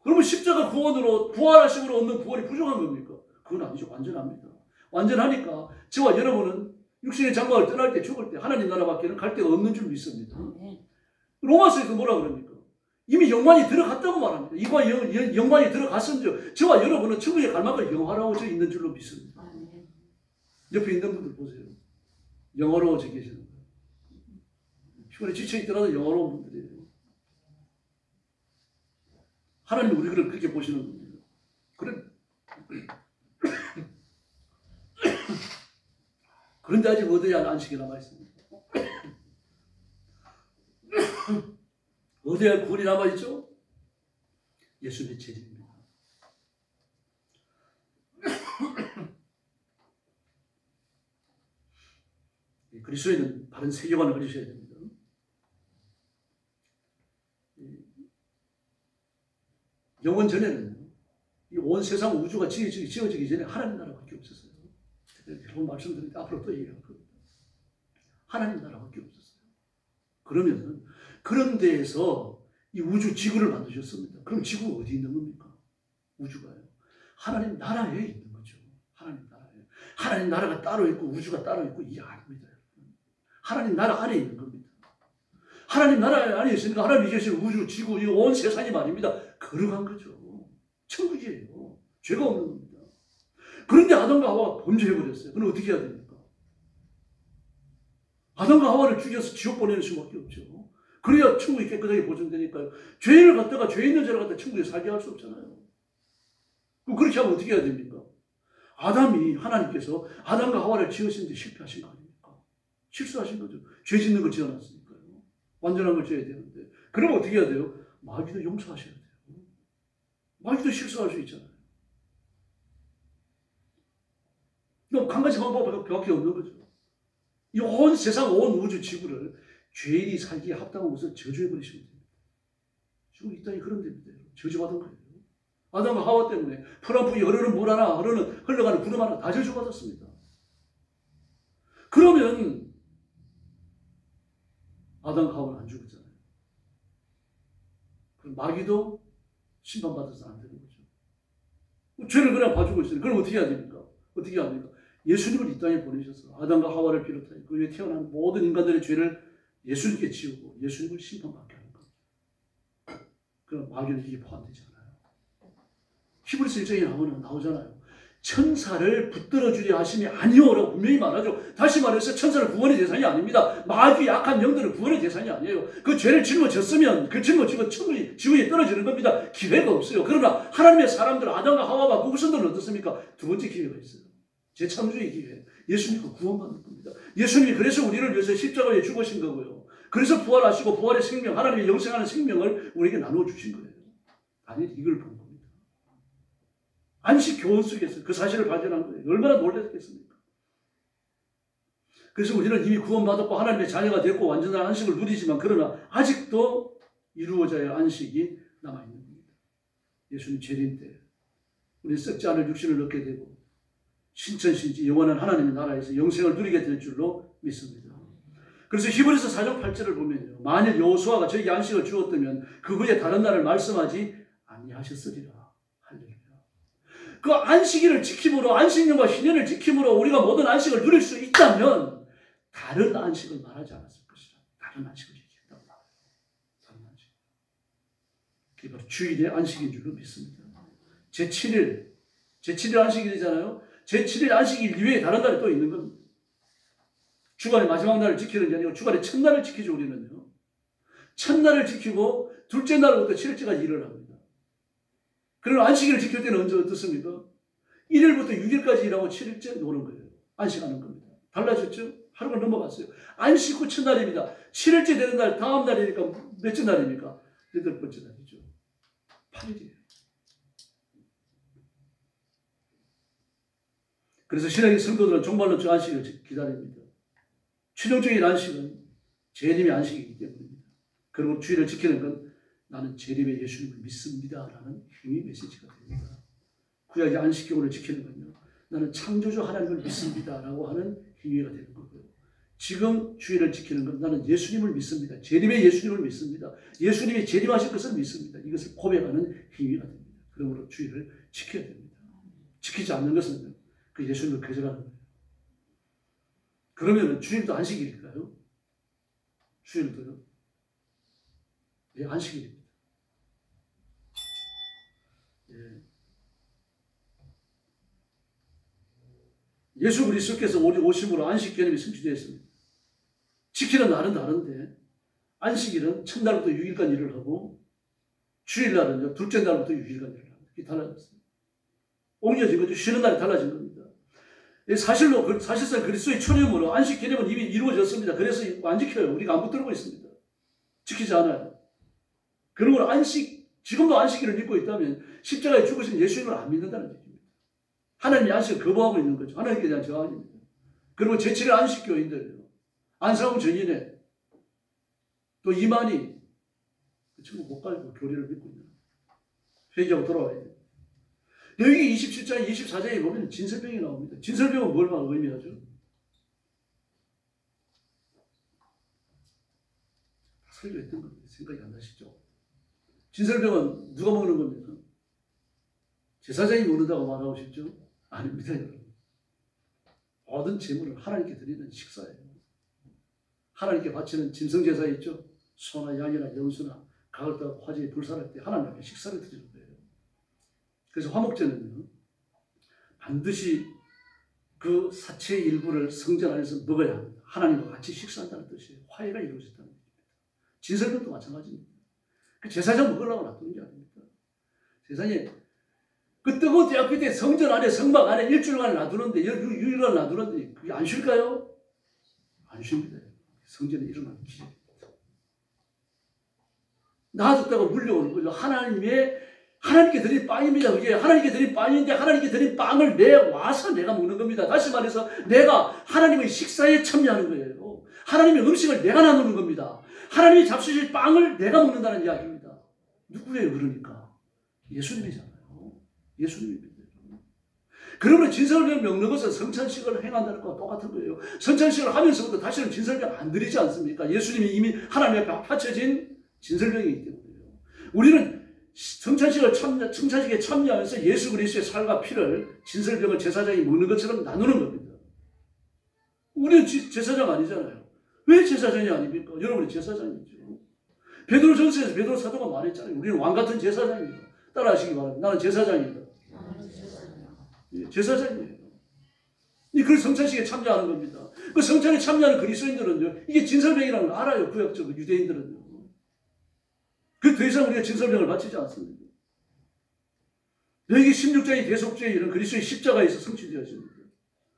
그러면 십자가 구원으로 부활하심으로 얻는 구원이 부족한 겁니까? 그건 아니죠. 완전합니다. 완전하니까 저와 여러분은 육신의 장막을 떠날 때 죽을 때 하나님 나라밖에는 갈 데가 없는 줄 믿습니다. 로마서에서 뭐라 그럽니까? 이미 영광이 들어갔다고 말합니다. 이번 영광이 들어갔으면 저와 여러분은 천국에 갈 만큼 영화로워져 있는 줄로 믿습니다. 옆에 있는 분들 보세요. 영화로워져 계시는 거예요. 피곤에 지쳐있더라도 영화로운 분들이에요. 하나님 우리를 그렇게 보시는 겁니다. 그런데 아직 어디에 안식이 남아있습니다. 어디에 구원이 남아있죠? 예수님의 재림입니다. 그리스도인은 바른 세계관을 가지셔야 됩니다. 영원 전에는 이 온 세상 우주가 지어지기 전에 하나님 나라밖에 없었어요. 여러분 말씀드릴 때 앞으로 또 얘기할 겁니다. 하나님 나라밖에 없었어요. 그러면 그런 데에서 이 우주 지구를 만드셨습니다. 그럼 지구가 어디 있는 겁니까? 우주가요. 하나님 나라에 있는 거죠. 하나님 나라에. 하나님 나라가 따로 있고 우주가 따로 있고 이게 아닙니다. 하나님 나라 안에 있는 겁니다. 하나님 나라 안에 있으니까 하나님이 계신 우주, 지구, 이 온 세상이 말입니다. 거룩한 거죠. 천국이에요. 죄가 없는 겁니다. 그런데 아담과 하와가 범죄해버렸어요. 그럼 어떻게 해야 됩니까? 아담과 하와를 죽여서 지옥 보내는 수밖에 없죠. 그래야 천국이 깨끗하게 보존되니까요. 죄인을 갖다가 죄 있는 자를 갖다가 천국에 살게 할 수 없잖아요. 그럼 그렇게 하면 어떻게 해야 됩니까? 아담이 하나님께서 아담과 하와를 지으시는데 실패하신 거 아닙니까? 실수하신 거죠. 죄 짓는 걸 지어놨으니까요. 완전한 걸 지어야 되는데. 그럼 어떻게 해야 돼요? 마귀도 용서하셔야 돼요. 마귀도 실수할 수 있잖아요. 그럼 한 가지 방법밖에 없는 거죠. 이 온 세상, 온 우주 지구를 죄인이 살기에 합당한 것을 저주해버리시면 됩니다. 지금 이 땅이 그런 데입니다. 저주받은 거예요. 아담과 하와 때문에 풀한풀이 흐르는 물 하나, 흘러가는 구름 하나 다 저주받았습니다. 그러면 아담과 하와는 안 죽었잖아요. 그럼 마귀도 심판받아서 안 되는 거죠. 죄를 그냥 봐주고 있어요. 그럼 어떻게 해야 됩니까? 어떻게 합니까? 예수님을 이 땅에 보내셔서 아담과 하와를 비롯하여 그 위에 태어난 모든 인간들의 죄를 예수님께 지우고 예수님을 심판받게 하는 겁니다. 그럼 마귀는 이게 포함되지 않아요. 히브리서 1장에 나오잖아요. 천사를 붙들어 주려 하심이 아니오라고 분명히 말하죠. 다시 말해서 천사는 구원의 대상이 아닙니다. 마귀 약한 영들은 구원의 대상이 아니에요. 그 죄를 짊어졌으면 그 짊어지고 천국이 지구에 떨어지는 겁니다. 기회가 없어요. 그러나 하나님의 사람들 아담과 하와와 그 후손들은 어떻습니까? 두 번째 기회가 있어요. 재창조의 기회. 예수님과 구원받는 겁니다. 예수님이 그래서 우리를 위해서 십자가에 죽으신 거고요. 그래서 부활하시고 부활의 생명, 하나님의 영생하는 생명을 우리에게 나누어 주신 거예요. 아니 이걸 본 겁니다. 안식 교훈 속에서 그 사실을 발견한 거예요. 얼마나 놀랐겠습니까? 그래서 우리는 이미 구원받았고 하나님의 자녀가 됐고 완전한 안식을 누리지만 그러나 아직도 이루어져야 할 안식이 남아있는 겁니다. 예수님 재림 때 우리 썩지 않을 육신을 얻게 되고 신천신지 영원한 하나님의 나라에서 영생을 누리게 될 줄로 믿습니다. 그래서 히브리서 4장 8절을 보면요. 만일 여호수아가 저에게 안식을 주었다면 그 후에 다른 날을 말씀하지 아니하셨으리라. 할렐루야. 그 안식일을 지킴으로 안식년과 희년을 지킴으로 우리가 모든 안식을 누릴 수 있다면 다른 안식을 말하지 않았을 것이라. 다른 안식을 얘기했다고 나와요. 다른 안식. 그게 바로 주일의 안식인 줄로 믿습니다. 제7일 안식일이잖아요. 제7일 안식일 이외에 다른 날이 또 있는 겁니다. 주간의 마지막 날을 지키는 게 아니고 주간의 첫날을 지키죠. 우리는요. 첫날을 지키고 둘째 날부터 7일째까지 일을 합니다. 그럼 안식일을 지킬 때는 언제 어떻습니까? 1일부터 6일까지 일하고 7일째 노는 거예요. 안식하는 겁니다. 달라졌죠? 하루가 넘어갔어요. 안식 후 첫날입니다. 7일째 되는 날 다음 날이니까 몇째 날입니까? 8번째 날이죠. 8일이에요. 그래서 신약의 성도들은 종말론 주 안식을 기다립니다. 최종적인 안식은 재림의 안식이기 때문입니다. 그리고 주일을 지키는 건 나는 재림의 예수님을 믿습니다라는 힘의 메시지가 됩니다. 구약의 안식 교훈을 지키는 건요. 나는 창조주 하나님을 믿습니다라고 하는 힘의가 되는 거고요. 지금 주일을 지키는 건 나는 예수님을 믿습니다. 재림의 예수님을 믿습니다. 예수님이 재림하실 것을 믿습니다. 이것을 고백하는 힘의가 됩니다. 그러므로 주일을 지켜야 됩니다. 지키지 않는 것은 그 예수님을 거절하는 거예요. 그러면 주일도 안식일일까요? 주일도요? 예, 안식일입니다. 예. 예수 그리스도께서 오심으로 안식 개념이 성취되었습니다. 지키는 날은 다른데 안식일은 첫날부터 6일간 일을 하고 주일날은요 둘째 날부터 6일간 일을 합니다. 이게 달라졌어요. 옮겨진 거죠. 쉬는 날이 달라진 겁니다. 사실상 그리스도의 초림으로 안식 개념은 이미 이루어졌습니다. 그래서 안 지켜요. 우리가 안 붙들고 있습니다. 지키지 않아요. 그러므로 지금도 안식일을 믿고 있다면 십자가에 죽으신 예수님을 안 믿는다는 얘기입니다. 하나님의 안식을 거부하고 있는 거죠. 하나님께 대한 저항입니다. 그리고 제7일 안식교인들, 안상훈 전인회, 또 이만희, 그 친구 못 가지고 교리를 믿고 있는 회개하고 돌아와야 돼요. 여기 27장, 24장에 보면 진설병이 나옵니다. 진설병은 뭘 의미하죠? 설교했던 겁니다. 생각이 안 나시죠? 진설병은 누가 먹는 겁니까? 제사장이 먹는다고 말하고 싶죠? 아닙니다, 여러분. 모든 재물을 하나님께 드리는 식사예요. 하나님께 바치는 짐승제사 있죠? 소나 양이나 염소나 가을달 화재에 불살할 때 하나님 앞에 식사를 드리는 거예요. 그래서 화목제는요, 반드시 그 사체의 일부를 성전 안에서 먹어야 합니다. 하나님과 같이 식사한다는 뜻이에요. 화해가 이루어졌다는 뜻입니다. 진설병도 마찬가지입니다. 그 제사장 먹으려고 놔두는 게 아닙니다. 세상에 그 뜨거운 대학교 때 성전 안에 성막 안에 일주일간 놔두는데 6일간 놔두는데 그게 안 쉴까요? 안 쉽니다. 성전에 일어나는 기적입니다. 놔뒀다가 물려오는 거죠. 하나님께 드린 빵입니다. 그게 하나님께 드린 빵인데 하나님께 드린 빵을 내와서 내가 먹는 겁니다. 다시 말해서 내가 하나님의 식사에 참여하는 거예요. 하나님의 음식을 내가 나누는 겁니다. 하나님이 잡수실 빵을 내가 먹는다는 이야기입니다. 누구예요 그러니까? 예수님이잖아요. 예수님입니다. 그러면 진설병 먹는 것은 성찬식을 행한다는 것과 똑같은 거예요. 성찬식을 하면서부터 다시는 진설병 안 드리지 않습니까? 예수님이 이미 하나님 앞에 바쳐진 진설병이기 때문에요. 우리는 성찬식에 참여하면서 예수 그리스도의 살과 피를 진설병을 제사장이 먹는 것처럼 나누는 겁니다. 우리는 제사장 아니잖아요. 왜 제사장이 아닙니까? 여러분이 제사장이죠. 베드로전서에서 베드로 사도가 말했잖아요. 우리는 왕같은 제사장이에요. 따라하시기 바랍니다. 나는 제사장이다. 제사장이에요. 그 성찬식에 참여하는 겁니다. 그 성찬에 참여하는 그리스도인들은요, 이게 진설병이라는 걸 알아요. 구약적으로 유대인들은요. 그 더 이상 우리가 진설병을 바치지 않습니다. 여기 16장의 대속죄의 일은 그리스도의 십자가에서 성취되었습니다.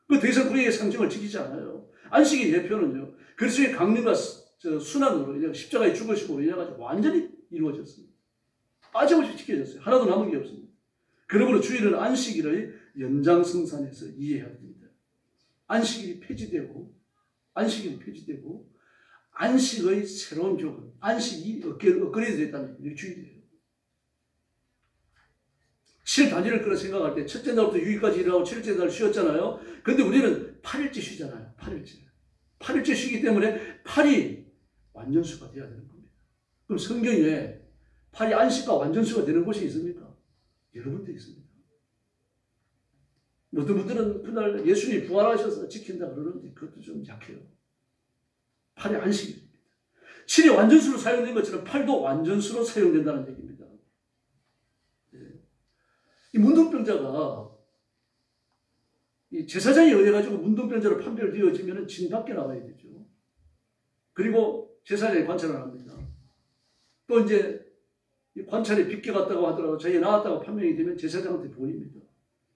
그 더 이상 우리의 상징을 지키지 않아요. 안식의 예표는요, 그리스도의 강림과 순환으로 이제 십자가에 죽으시고 이래가지고 완전히 이루어졌습니다. 빠짐없이 지켜졌어요. 하나도 남은 게 없습니다. 그러므로 주일은 안식일의 연장성산에서 이해해야 됩니다. 안식일이 폐지되고 안식의 새로운 교훈, 안식이 업그레이드 됐다는 게 주일이에요. 7일 단위를 끌어 생각할 때 첫째 날부터 6일까지 일하고 7일째 날 쉬었잖아요. 근데 우리는 8일째 쉬잖아요. 8일째 쉬기 때문에 8이 완전수가 돼야 되는 겁니다. 그럼 성경에 8이 안식과 완전수가 되는 곳이 있습니까? 여러 군데 있습니다. 어떤 분들은 그날 예수님이 부활하셔서 지킨다 그러는데 그것도 좀 약해요. 8이 안식입니다. 7이 완전수로 사용된 것처럼 8도 완전수로 사용된다는 얘기입니다. 이 문둥병자가 이 제사장에 의해 가지고 문둥병자로 판별되어지면 진 밖에 나와야 되죠. 그리고 제사장이 관찰을 합니다. 또 이제 이 관찰에 빗겨갔다고 하더라도 자기가 나왔다고 판명이 되면 제사장한테 보입니다.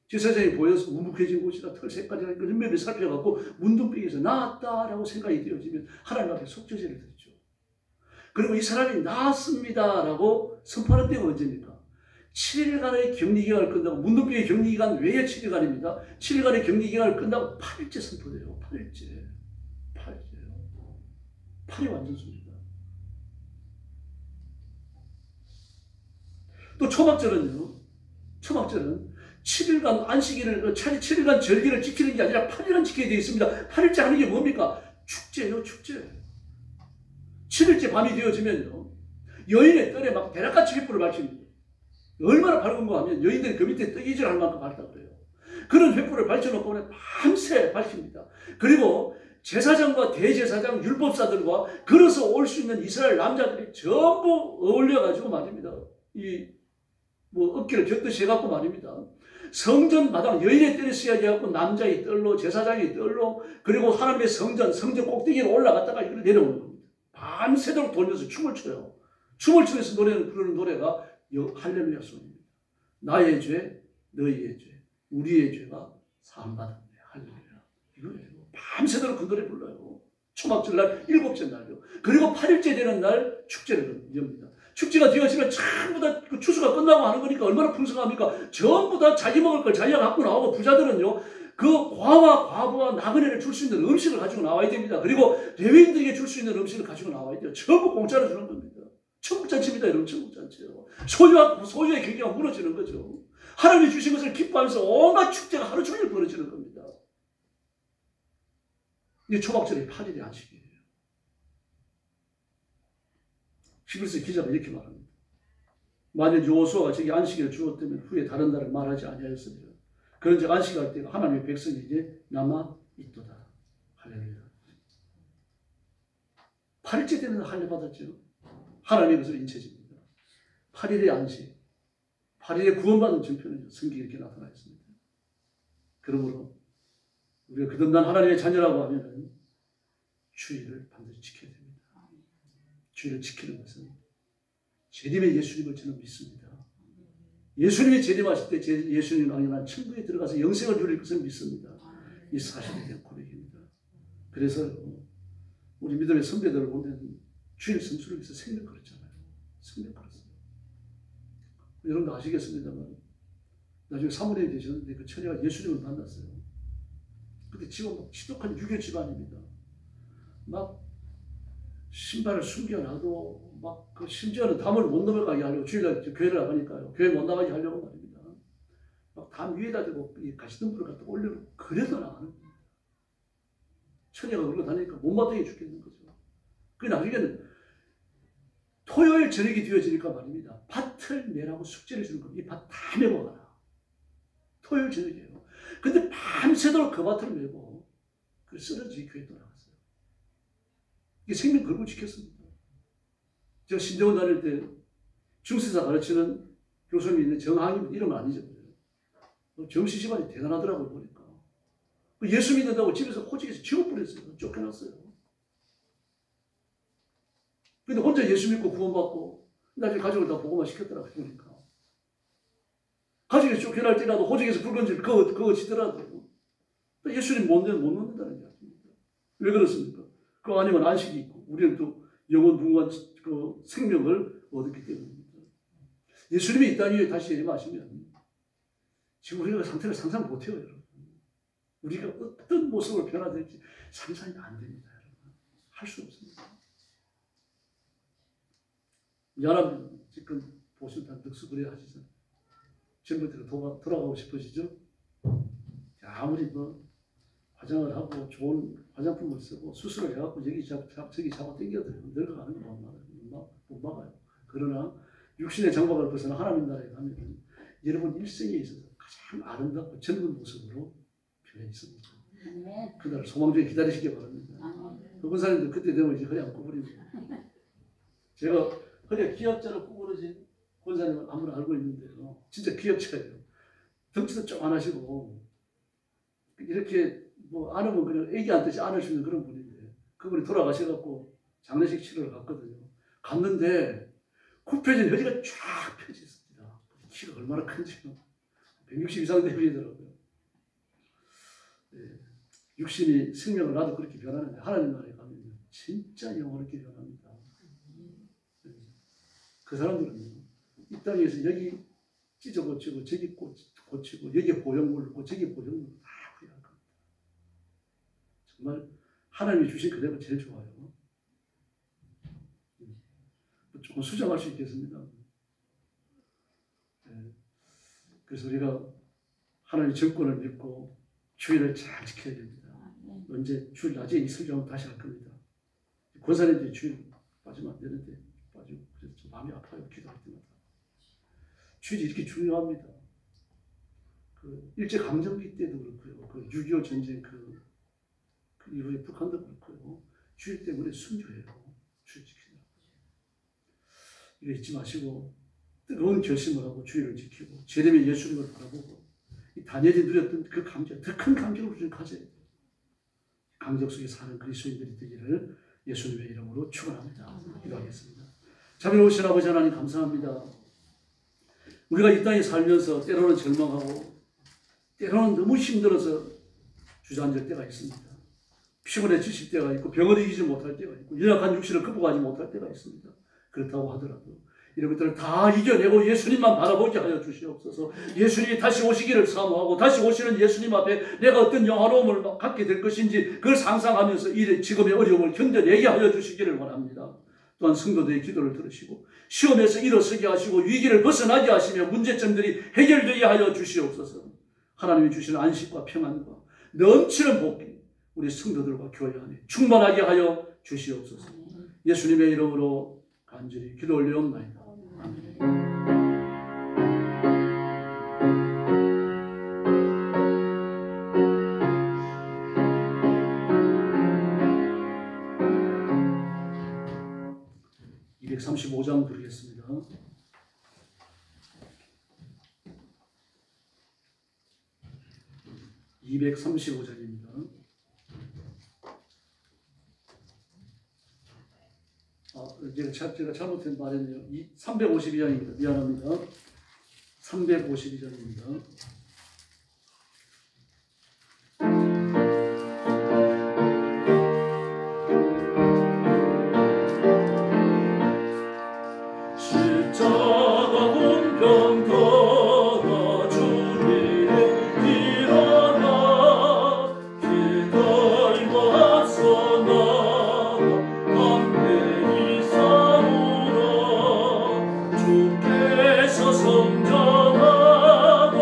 제사장이 보여서 우묵해진 곳이나 털 색깔이나 그런 면을 살펴갖고 문둥병에서 나았다라고 생각이 되어지면 하나님 앞에 속죄제를 드리죠. 그리고 이 사람이 나았습니다라고 선포하는 때가 언제입니까? 7일간의 격리기간을 끝나고 문둥병의 격리기간 외에 7일간입니다. 7일간의 격리기간을 끝나고 8일째 선포돼요. 8이 완전수입니다. 또 초막절은 7일간 안식일을, 7일간 절기를 지키는 게 아니라 8일간 지켜야 되어 있습니다. 8일째 하는 게 뭡니까? 축제예요, 축제. 7일째 밤이 되어지면요, 여인의 뜰에 막 대낮같이 횃불을 밝힙니다. 얼마나 밝은 거 하면 여인들이 그 밑에 뜨기질 할 만큼 밝다 그래요. 그런 횃불을 밝혀놓고 밤새 밝힙니다. 그리고 제사장과 대제사장, 율법사들과 걸어서 올 수 있는 이스라엘 남자들이 전부 어울려가지고 말입니다. 어깨를 곁듯이 해갖고 말입니다. 성전 마당, 여인의 뜰이 쓰여져갖고 남자의 뜰로, 제사장의 뜰로, 그리고 하나님의 성전 꼭대기로 올라갔다가 이걸 내려오는 겁니다. 밤새도록 돌면서 춤을 춰요. 춤을 추면서 부르는 노래가 할렐루야 송입니다. 나의 죄, 너희의 죄, 우리의 죄가 사함받았네. 할렐루야. 이거예요. 밤새도록 그 노래 불러요. 초막절 날, 7째 날요. 그리고 8일째 되는 날 축제를 엽니다. 축제가 되어지면 전부 다 그 추수가 끝나고 하는 거니까 얼마나 풍성합니까? 전부 다 자기 먹을 걸 자기가 갖고 나오고 부자들은요, 그 과와 과부와 나그네를 줄 수 있는 음식을 가지고 나와야 됩니다. 그리고 레위인들에게 줄 수 있는 음식을 가지고 나와야 돼요. 전부 공짜로 주는 겁니다. 천국잔치입니다. 여러분, 천국잔치요. 소유의 경계가 무너지는 거죠. 하나님이 주신 것을 기뻐하면서 온갖 축제가 하루 종일 벌어지는 겁니다. 이 초막절이 8일의 안식이에요. 히브리서 기자가 이렇게 말합니다. 만일 여호수아가 저기 안식일을 주었다면 후에 다른 날을 말하지 아니하였으리라. 그런즉 안식할 때가 하나님의 백성이 이제 남아 있도다. 할렐루야. 8일째 되는 날 할례 받았죠. 하나님의 것으로 인체집니다. 8일의 안식, 8일의 구원받는 정표는 성경에 이렇게 나타나 있습니다. 그러므로 우리가 거듭난 하나님의 자녀라고 하면 주일을 반드시 지켜야 됩니다. 주일을 지키는 것은 재림의 예수님을 저는 믿습니다. 예수님이 재림하실 때 예수님 왕년한 천국에 들어가서 영생을 누릴 것을 믿습니다. 이 사실에 대한 고백입니다. 그래서 우리 믿음의 선배들을 보면 주일 성수를 위해서 생명 걸었잖아요. 생명 걸었어요. 여러분도 아시겠습니다만 나중에 사모님이 되셨는데 그 처녀가 예수님을 만났어요. 근데 집은 막 지독한 유교 집안입니다. 막 신발을 숨겨놔도 막 그 심지어는 담을 못 넘어가게 하려고 주일날 교회를 나가니까요. 교회 못 나가게 하려고 말입니다. 막 담 위에다 대고 이 가시덤불을 갖다 올려놓고 그래도 나가는 겁니다. 처녀가 그러고 다니니까 못마땅해 죽겠는 거죠. 그 나중에는 토요일 저녁이 되어지니까 말입니다. 밭을 내라고 숙제를 주는 겁니다. 이 밭 다 메고 가라. 토요일 저녁이에요. 근데 밤새도록 그 밭을 메고 그 쓰러지 교회에 돌아갔어요. 이게 생명 걸고 지켰습니다. 제가 신정원 다닐 때 중세사 가르치는 교수님이 있는 정항이 이름은 아니죠. 정씨 집안이 대단하더라고요, 보니까. 예수 믿는다고 집에서 호직에서 지워버렸어요. 쫓겨났어요. 근데 혼자 예수 믿고 구원받고 나중에 가족을 다 보고만 시켰더라고요, 보니까. 가족에서 쫓겨날 때라도 호직에서 붉은질 그어지더라도 예수님 못 믿는다는 게 아닙니다. 왜 그렇습니까? 그 아니면 안식이 있고 우리는 또 영원 무궁한 그 생명을 얻었기 때문입니다. 예수님이 이 땅 위에 다시 예림하시면 지금 우리가 상태를 상상 못해요, 여러분. 우리가 어떤 모습으로 변화될지 상상이 안 됩니다, 여러분. 할 수 없습니다. 미안합니다. 지금 보시면 늑수 그래 하시죠. 전부터 돌아가고 싶으시죠? 아무리 뭐 화장을 하고 좋은 화장품을 쓰고 수술을 해갖고 저기 잡아 당겨도 늙어가는 거 못 막아요. 그러나 육신의 장막을 벗어나 하나님 나라에 가면 여러분 일생에 있어서 가장 아름답고 젊은 모습으로 변해 있습니다. 그날 소망중에 기다리시기 바랍니다. 그 권사님들 그때 되면 이제 허리 안 구부립니다. 제가 허리가 기역자로 구부러진 권사님을 아무나 알고 있는데요. 진짜 기역자예요. 덩치도 쪼만하시고 이렇게 뭐 안으면 그냥 애기 안듯이 안을 수 있는 그런 분인데 그분이 돌아가셔갖고 장례식 치러러 갔거든요. 갔는데 굽혀진 허리가 쫙 펴져 있습니다. 키가 얼마나 큰지요. 160 이상 되더라고요. 네. 육신이 생명을 놔도 그렇게 변하는데 하나님 나라에 가면 진짜 영원하게 변합니다. 네. 그 사람들은요. 이 땅에서 여기 찢어 고치고 저기 고치고 여기 보형물 넣고 저기 보형물 다 후회할 겁니다. 정말 하나님이 주신 그대로 제일 좋아요. 조금 수정할 수 있겠습니다. 네. 그래서 우리가 하나님의 정권을 믿고 주일을 잘 지켜야 됩니다. 언제 주일 낮에 있으려면 다시 할 겁니다. 권사님들이 주일 빠지면 안 되는데 빠지고 그래서 좀 마음이 아파요. 기도할 때마다. 주일이 이렇게 중요합니다. 그 일제강점기 때도 그렇고요. 그 6.25 전쟁 그 이후에 북한도 그렇고요. 주일 때문에 순교해요. 주일 지키느라고. 이거 잊지 마시고 뜨거운 결심을 하고 주일을 지키고 제рем의 예수님을 바라보고 이 다니엘이 누렸던 그 감격, 더 큰 감격을 우리는 가져야 돼요. 감격 속에 사는 그리스도인들이 되기를 예수님의 이름으로 축원합니다. 기도하겠습니다. 자비로우신 아버지 하나님 감사합니다. 우리가 이 땅에 살면서 때로는 절망하고 때로는 너무 힘들어서 주저앉을 때가 있습니다. 피곤해지실 때가 있고 병을 이기지 못할 때가 있고 연약한 육신을 극복하지 못할 때가 있습니다. 그렇다고 하더라도 이런 것들을 다 이겨내고 예수님만 바라보게 하여 주시옵소서. 예수님이 다시 오시기를 사모하고 다시 오시는 예수님 앞에 내가 어떤 영화로움을 갖게 될 것인지 그걸 상상하면서 지금의 어려움을 견뎌내게 하여 주시기를 원합니다. 또한 성도들의 기도를 들으시고 시험에서 일어서게 하시고 위기를 벗어나게 하시며 문제점들이 해결되게 하여 주시옵소서. 하나님이 주시는 안식과 평안과 넘치는 복이 우리 성도들과 교회 안에 충만하게 하여 주시옵소서. 예수님의 이름으로 간절히 기도 올려옵나이다. 아멘. 235장 부르겠습니다. (235장입니다) 제가 잘못된 말했네요. 352장입니다. 미안합니다. 352장입니다. 성전하고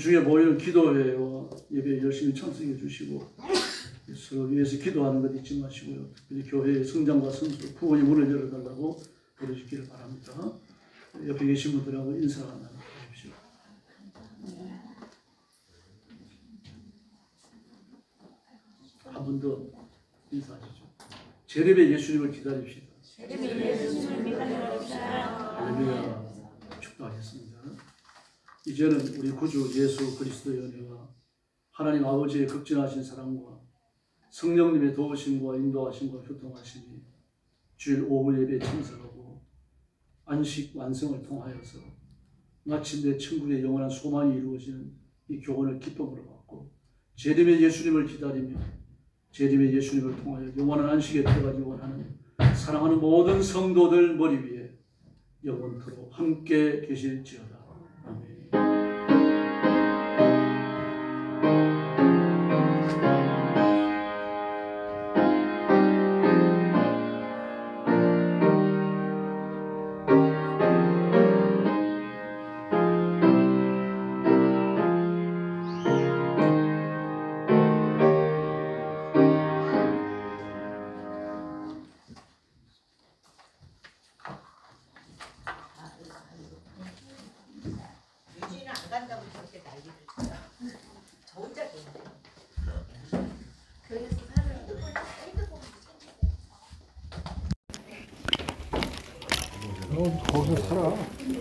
주중에 모이는 기도회와 예배에 열심히 참석해 주시고 서로 위해서 기도하는 것 잊지 마시고요. 특별히 교회의 성장과 성수 부모의 문을 열어달라고 부르시기를 바랍니다. 옆에 계신 분들하고 인사 나누십시오. 한 번 더 인사하시죠. 재림의 예수님을 기다립시다. 할렐루야. 축도하겠습니다. 이제는 우리 구주 예수 그리스도의 은혜와 하나님 아버지의 극진하신 사랑과 성령님의 도우심과 인도하심과 교통하심이 주일 오후 예배에 참석하고 안식 완성을 통하여서 마침내 천국의 영원한 소망이 이루어지는 이 교훈을 기쁨으로 받고 재림의 예수님을 기다리며 재림의 예수님을 통하여 영원한 안식에 들어가기 원하는 사랑하는 모든 성도들 머리 위에 영원토록 함께 계실지어다. 아멘. 유진이는 안 간다고 저렇게 난리를 쳐요. 저 혼자 계세요. 교회에서 사는 핸드폰 거기서 살아.